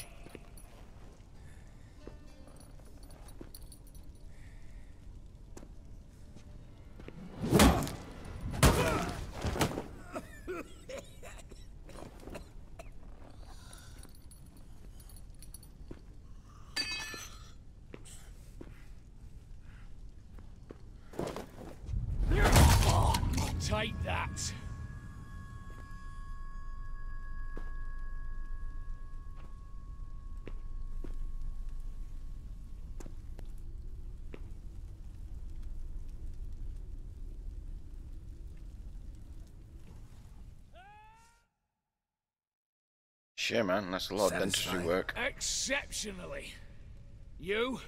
Yeah, man, that's a lot of dentistry work. Exceptionally. You?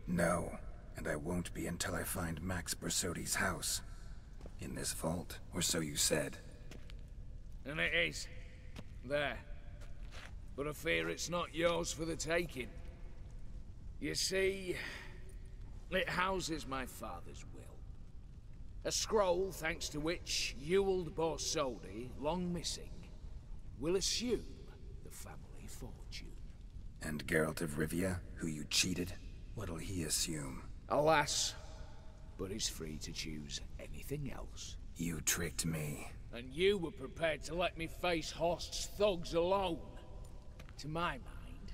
No, and I won't be until I find Max Bersodi's house. In this vault, or so you said. And it is. There. But I fear it's not yours for the taking. You see, it houses my father's will. A scroll thanks to which Hyel Borsodi, long missing, will assume the family fortune. And Geralt of Rivia, who you cheated, what'll he assume? Alas, but he's free to choose anything else. You tricked me. And you were prepared to let me face Horst's thugs alone. To my mind,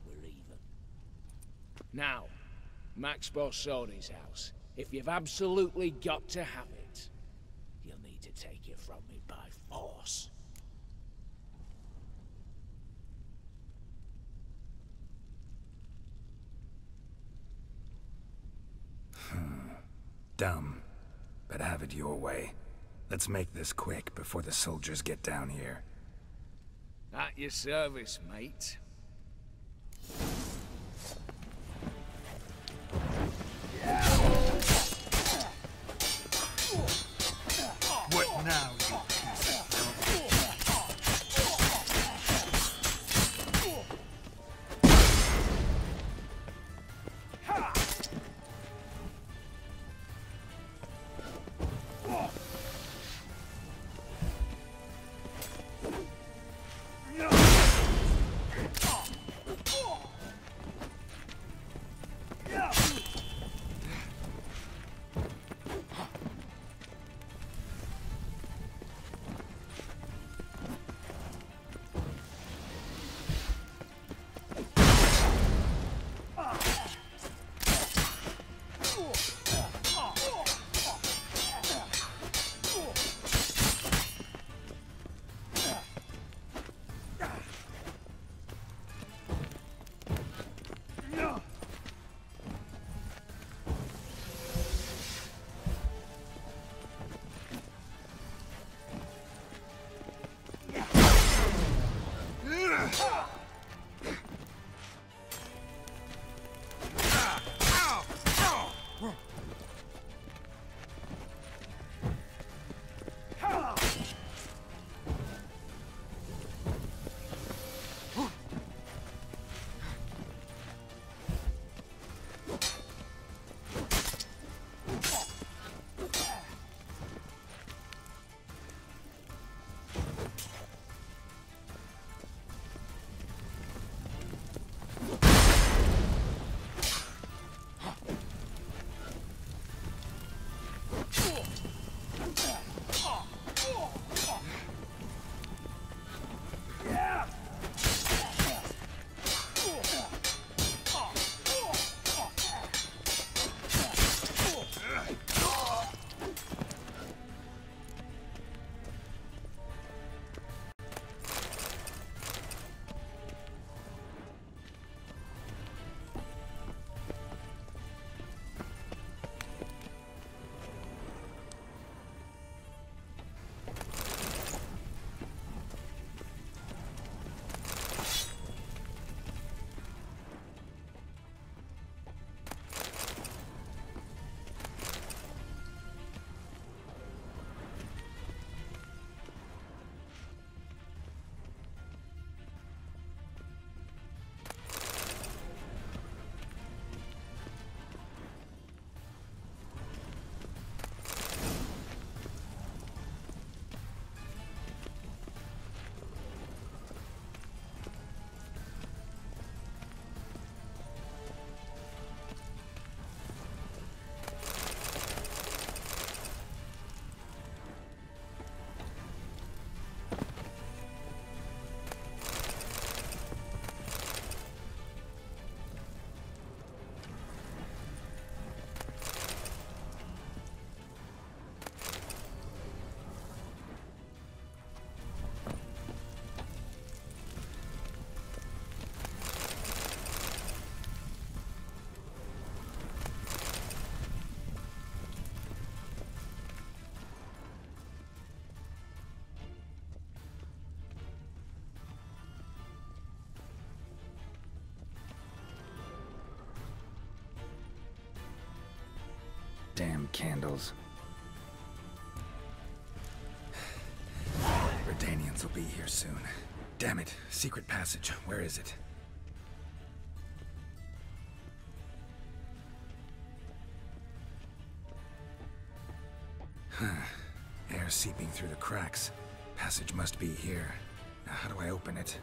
we're even. Now, Max Borsodi's house. If you've absolutely got to have it, you'll need to take it from me by force. Dumb, but have it your way. Let's make this quick before the soldiers get down here. At your service, mate. What now, you piece of damn candles. Redanians will be here soon. Damn it, secret passage. Where is it? Air seeping through the cracks. Passage must be here. Now, how do I open it?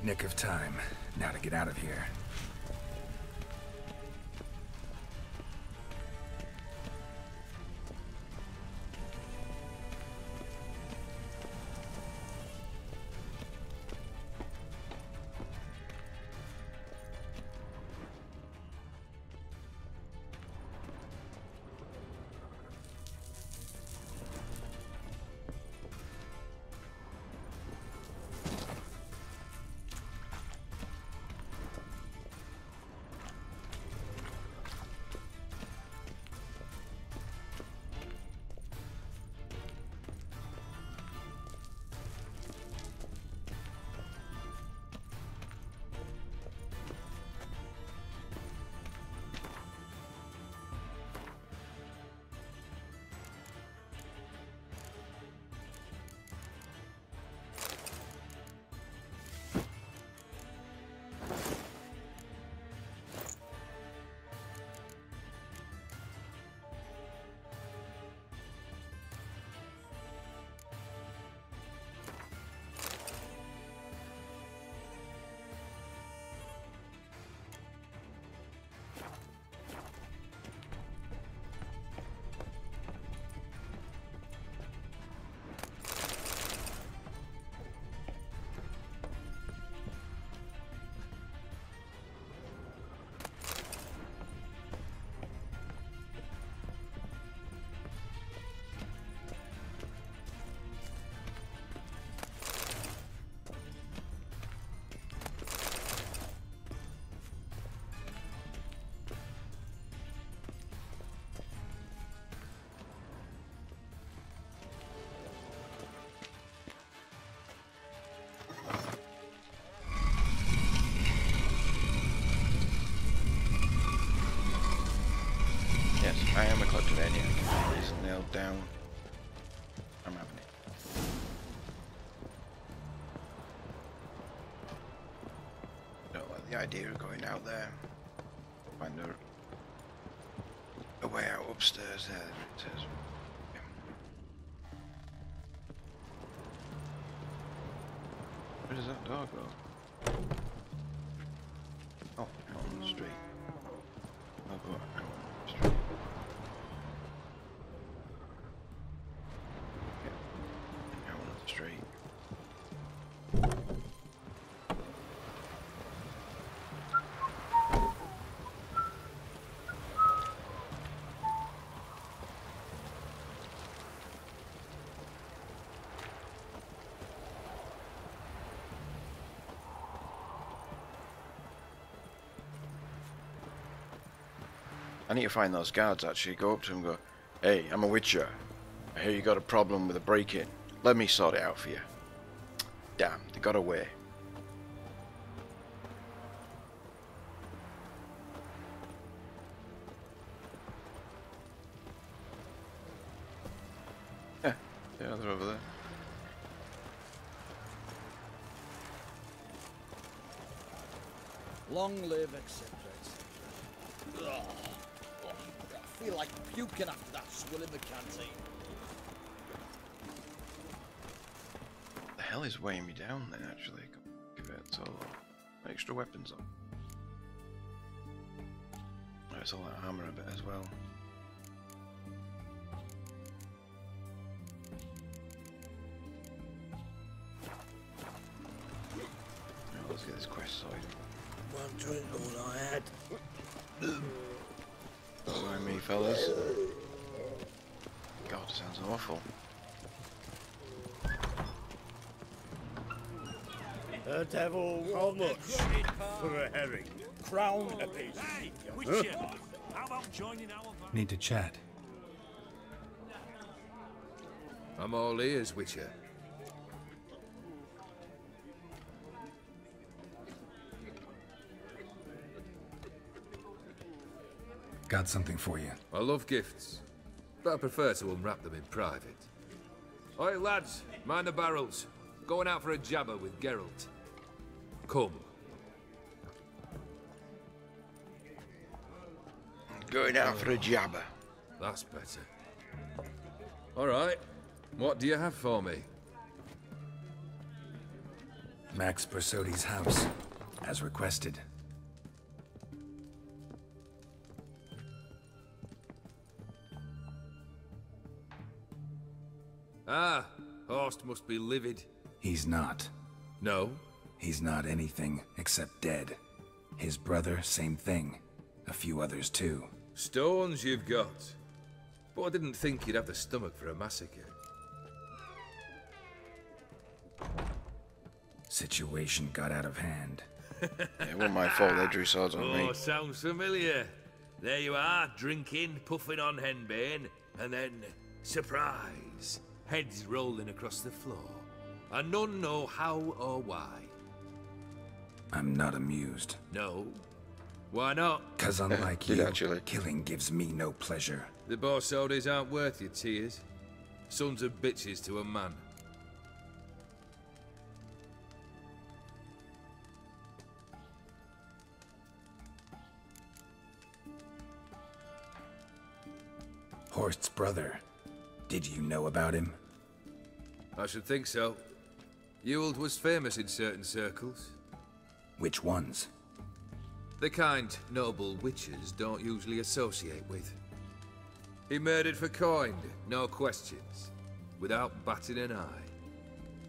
Nick of time. Now to get out of here. Yes, I am a kleptomaniac. It's nailed down. I'm having it. Don't like the idea of going out there. Find a way out upstairs there. It says. Yeah. Where does that door go? Oh, out on the street. I'll go out on the street. Street. I need to find those guards actually, go up to them and go, "Hey, I'm a witcher. I hear you got a problem with a break-in. Let me sort it out for you." Damn, they got away. Yeah, they're over there. Long live, etc., etc. I feel like puking after that swill in the canteen. The hell is weighing me down then, actually? Give it a extra weapons on. Oh, it's all that armor a bit as well. Let's get this quest sorted. One drink all I had. Don't mind me, fellas. God, sounds awful. The devil, how much? For a herring. Crown apiece. Hey, Witcher, how about joining our... Need to chat. I'm all ears, Witcher. Got something for you. I love gifts, but I prefer to unwrap them in private. Oi, lads, mind the barrels. Going out for a jabber with Geralt. Come. Going out for a jabber. That's better. All right. What do you have for me? Max Bersodi's house, as requested. Ah, Horst must be livid. He's not. No? He's not anything except dead. His brother, same thing. A few others too. Stones you've got. But I didn't think you'd have the stomach for a massacre. Situation got out of hand. It wasn't my fault they drew swords on me. Oh, sounds familiar. There you are, drinking, puffing on henbane, and then, surprise, heads rolling across the floor. And none know how or why. I'm not amused. No? Why not? 'Cause unlike you, killing gives me no pleasure. The Borsodis aren't worth your tears. Sons of bitches to a man. Horst's brother. Did you know about him? I should think so. Ewald was famous in certain circles. Which ones? The kind noble witches don't usually associate with. He murdered for coin, no questions, without batting an eye.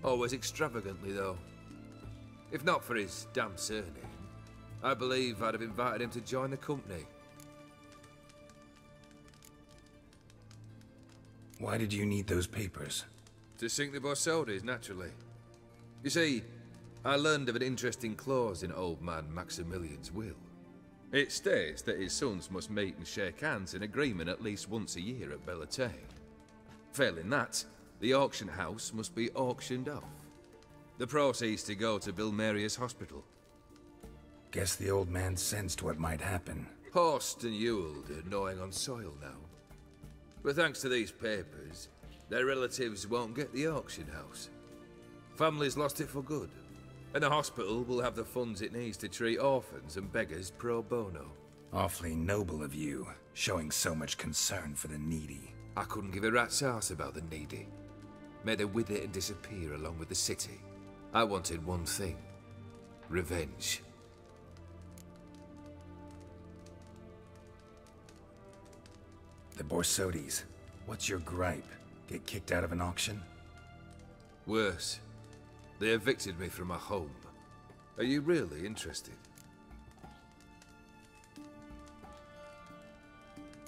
Always extravagantly, though. If not for his damn surname, I believe I'd have invited him to join the company. Why did you need those papers? To sink the Borsodis, naturally. You see, I learned of an interesting clause in old man Maximilian's will. It states that his sons must meet and shake hands in agreement at least once a year at Bellatane. Failing that, the auction house must be auctioned off. The proceeds to go to Bilmeria's hospital. Guess the old man sensed what might happen. Horst and Ewald are gnawing on soil now. But thanks to these papers, their relatives won't get the auction house. Families lost it for good, and the hospital will have the funds it needs to treat orphans and beggars pro bono. Awfully noble of you, showing so much concern for the needy. I couldn't give a rat's ass about the needy. May they wither and disappear along with the city. I wanted one thing. Revenge. The Borsodis. What's your gripe? Get kicked out of an auction? Worse. They evicted me from my home. Are you really interested?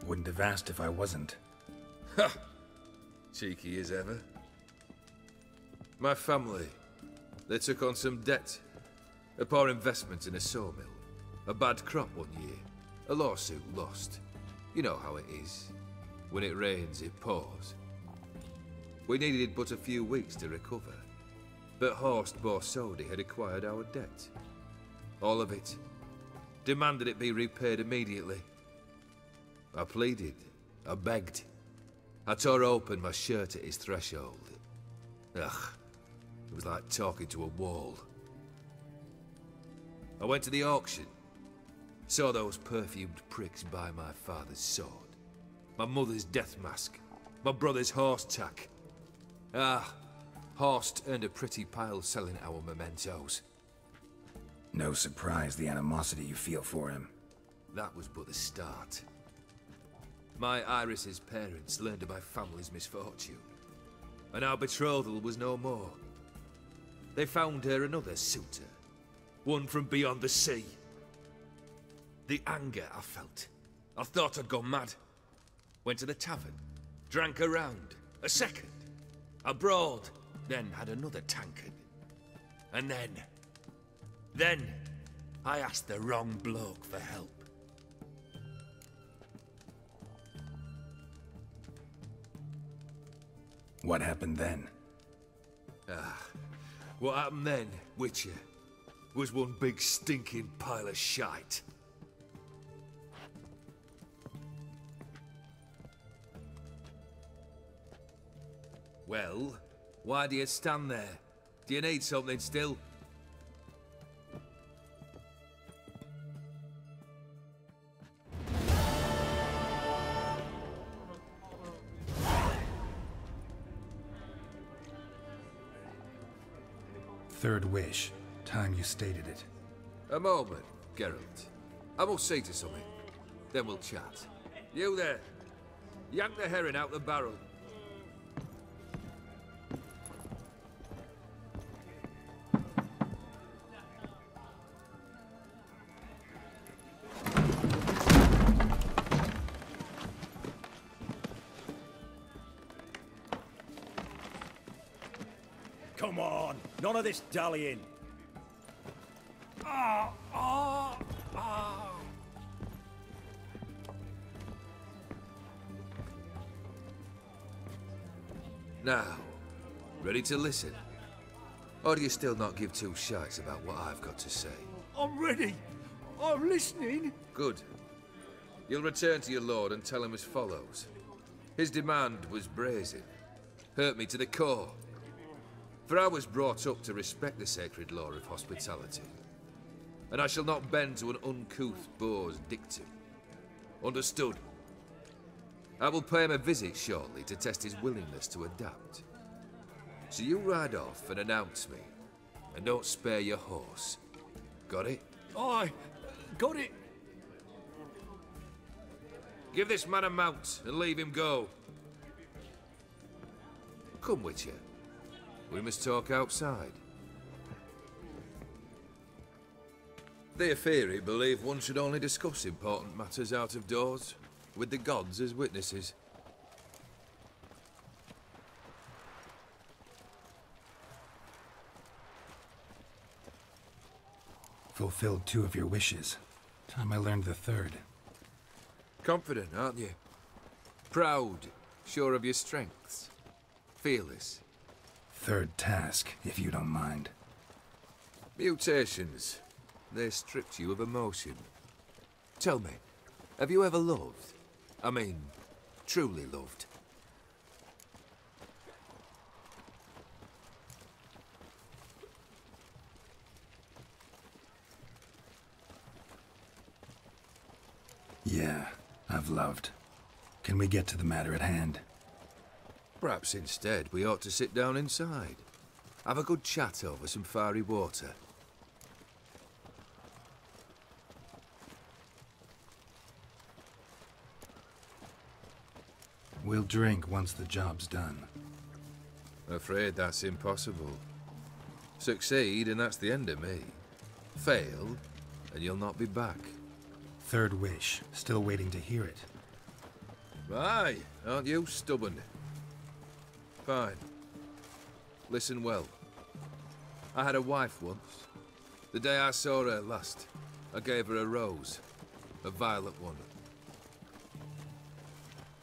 Wouldn't have asked if I wasn't. Ha! Cheeky as ever. My family, they took on some debt. A poor investment in a sawmill. A bad crop one year. A lawsuit lost. You know how it is. When it rains, it pours. We needed but a few weeks to recover. But Horst Borsodi had acquired our debt. All of it. Demanded it be repaid immediately. I pleaded. I begged. I tore open my shirt at his threshold. Ugh. It was like talking to a wall. I went to the auction. Saw those perfumed pricks buy my father's sword. My mother's death mask. My brother's horse tack. Ah. Horst earned a pretty pile selling our mementos. No surprise the animosity you feel for him. That was but the start. My Iris's parents learned of my family's misfortune, and our betrothal was no more. They found her another suitor, one from beyond the sea. The anger I felt. I thought I'd gone mad. Went to the tavern, drank a round, a second, a brawled, then had another tankard. And then, I asked the wrong bloke for help. What happened then? What happened then, Witcher, was one big stinking pile of shite. Well, why do you stand there? Do you need something still? Third wish. Time you stated it. A moment, Geralt. I must see to something. Then we'll chat. You there. Yank the herring out the barrel. Come on, none of this dallying. Now, ready to listen? Or do you still not give two shites about what I've got to say? I'm ready. I'm listening. Good. You'll return to your lord and tell him as follows. His demand was brazen. Hurt me to the core. For I was brought up to respect the sacred law of hospitality. And I shall not bend to an uncouth boor's dictum. Understood? I will pay him a visit shortly to test his willingness to adapt. So you ride off and announce me. And don't spare your horse. Got it? Aye, got it. Give this man a mount and leave him go. Come, Witcher. We must talk outside. The Aetheri believe one should only discuss important matters out of doors, with the gods as witnesses. Fulfilled 2 of your wishes. Time I learned the 3rd. Confident, aren't you? Proud, sure of your strengths. Fearless. 3rd task, if you don't mind. Mutations. They stripped you of emotion. Tell me, have you ever loved? I mean, truly loved? Yeah, I've loved. Can we get to the matter at hand? Perhaps instead we ought to sit down inside. Have a good chat over some fiery water. We'll drink once the job's done. Afraid that's impossible. Succeed and that's the end of me. Fail and you'll not be back. 3rd wish. Still waiting to hear it. Aye, aren't you stubborn? Fine. Listen well. I had a wife once. The day I saw her last, I gave her a rose. A violet one.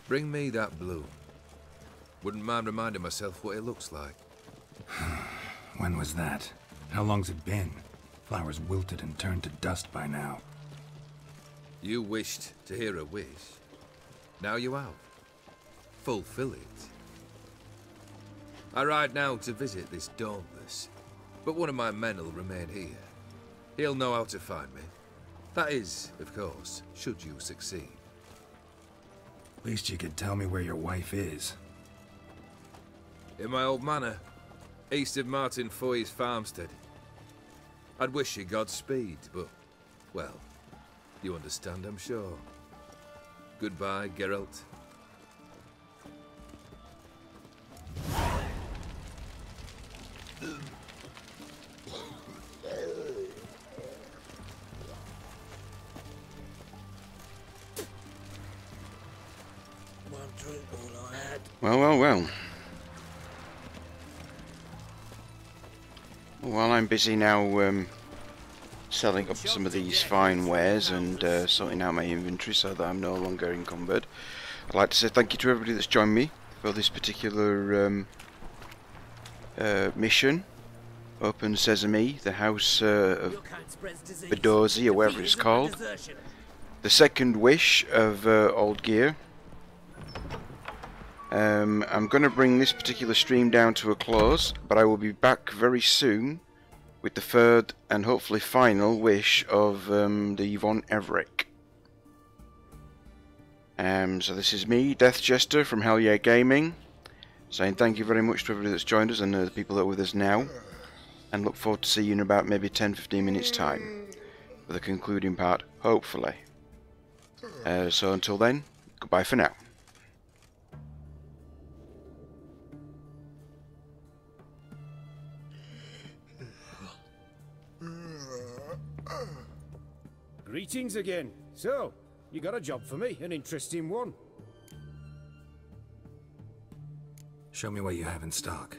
Bring me that bloom. Wouldn't mind reminding myself what it looks like. When was that? How long's it been? Flowers wilted and turned to dust by now. You wished to hear a wish. Now you have. Fulfill it. I ride now to visit this Dauntless, but one of my men will remain here. He'll know how to find me. That is, of course, should you succeed. Least you could tell me where your wife is. In my old manor, east of Martin Foy's farmstead. I'd wish you Godspeed, but, well, you understand, I'm sure. Goodbye, Geralt. Well, well, well. While I'm busy now selling up some of these fine wares and sorting out my inventory so that I'm no longer encumbered, I'd like to say thank you to everybody that's joined me for this particular mission. Open Sesame, the House of Bedozy, or whatever it's called. The second wish of Old Gear. I'm going to bring this particular stream down to a close, but I will be back very soon with the third and hopefully final wish of the Von Everick. So this is me, Death Jester from Hyel Yeh Gaming, saying thank you very much to everybody that's joined us and the people that are with us now, and look forward to see you in about maybe 10-15 minutes time for the concluding part, hopefully. So until then, goodbye for now. Greetings again. So, you got a job for me, an interesting one. Show me what you have in stock.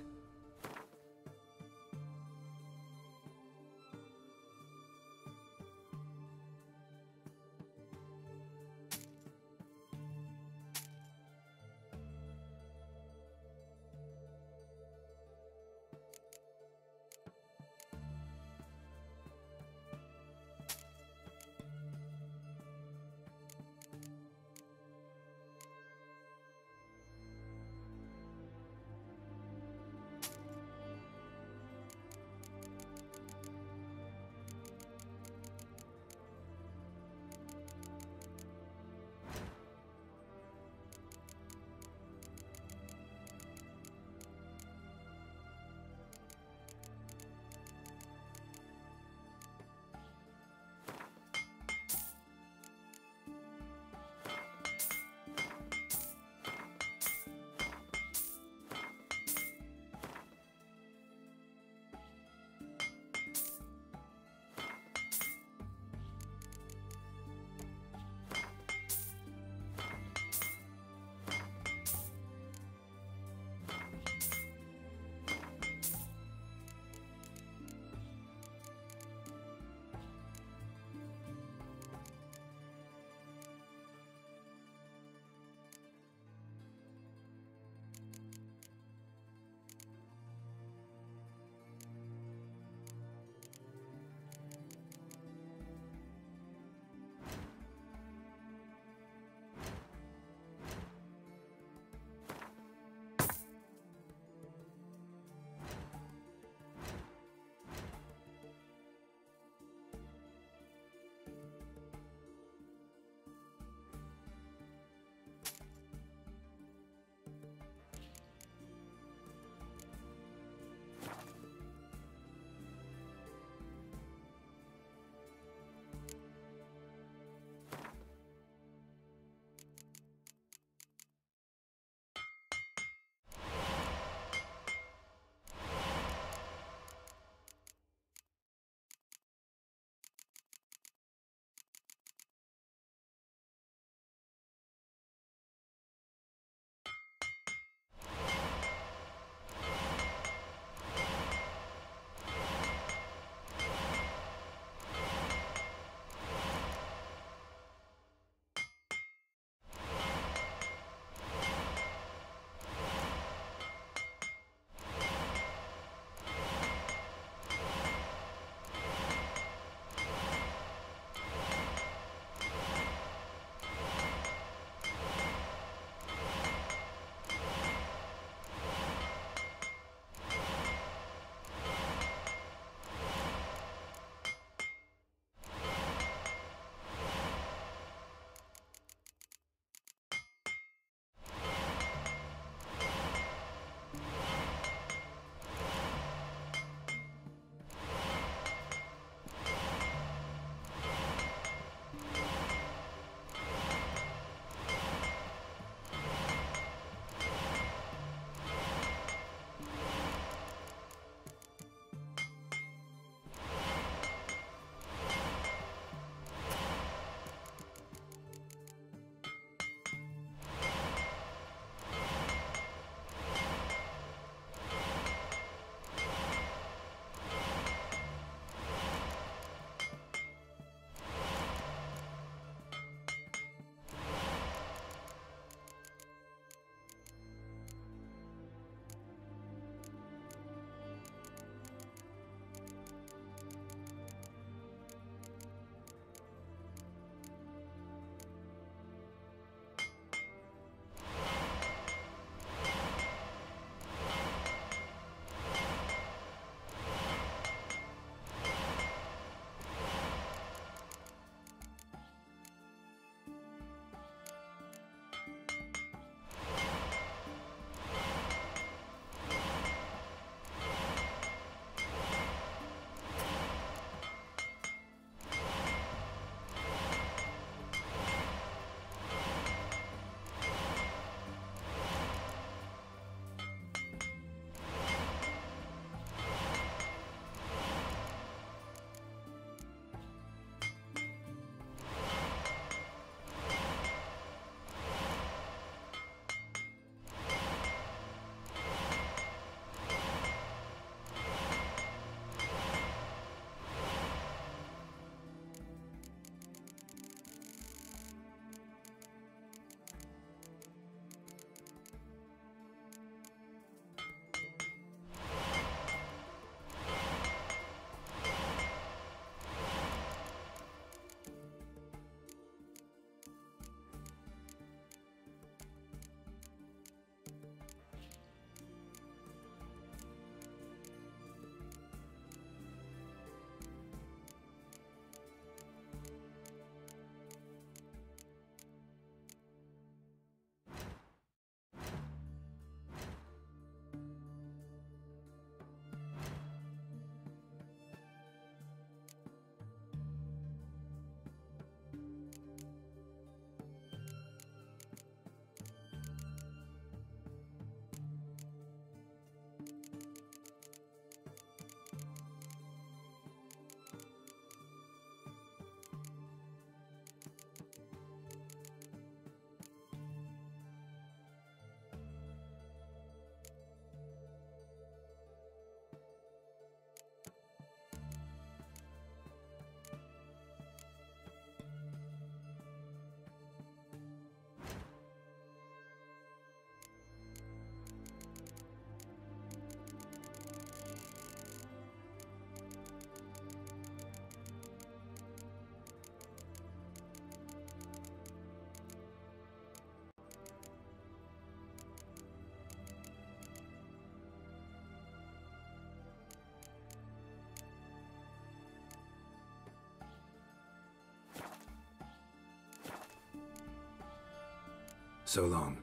So long.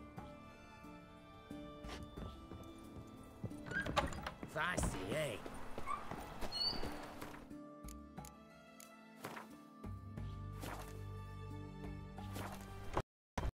Feisty, eh?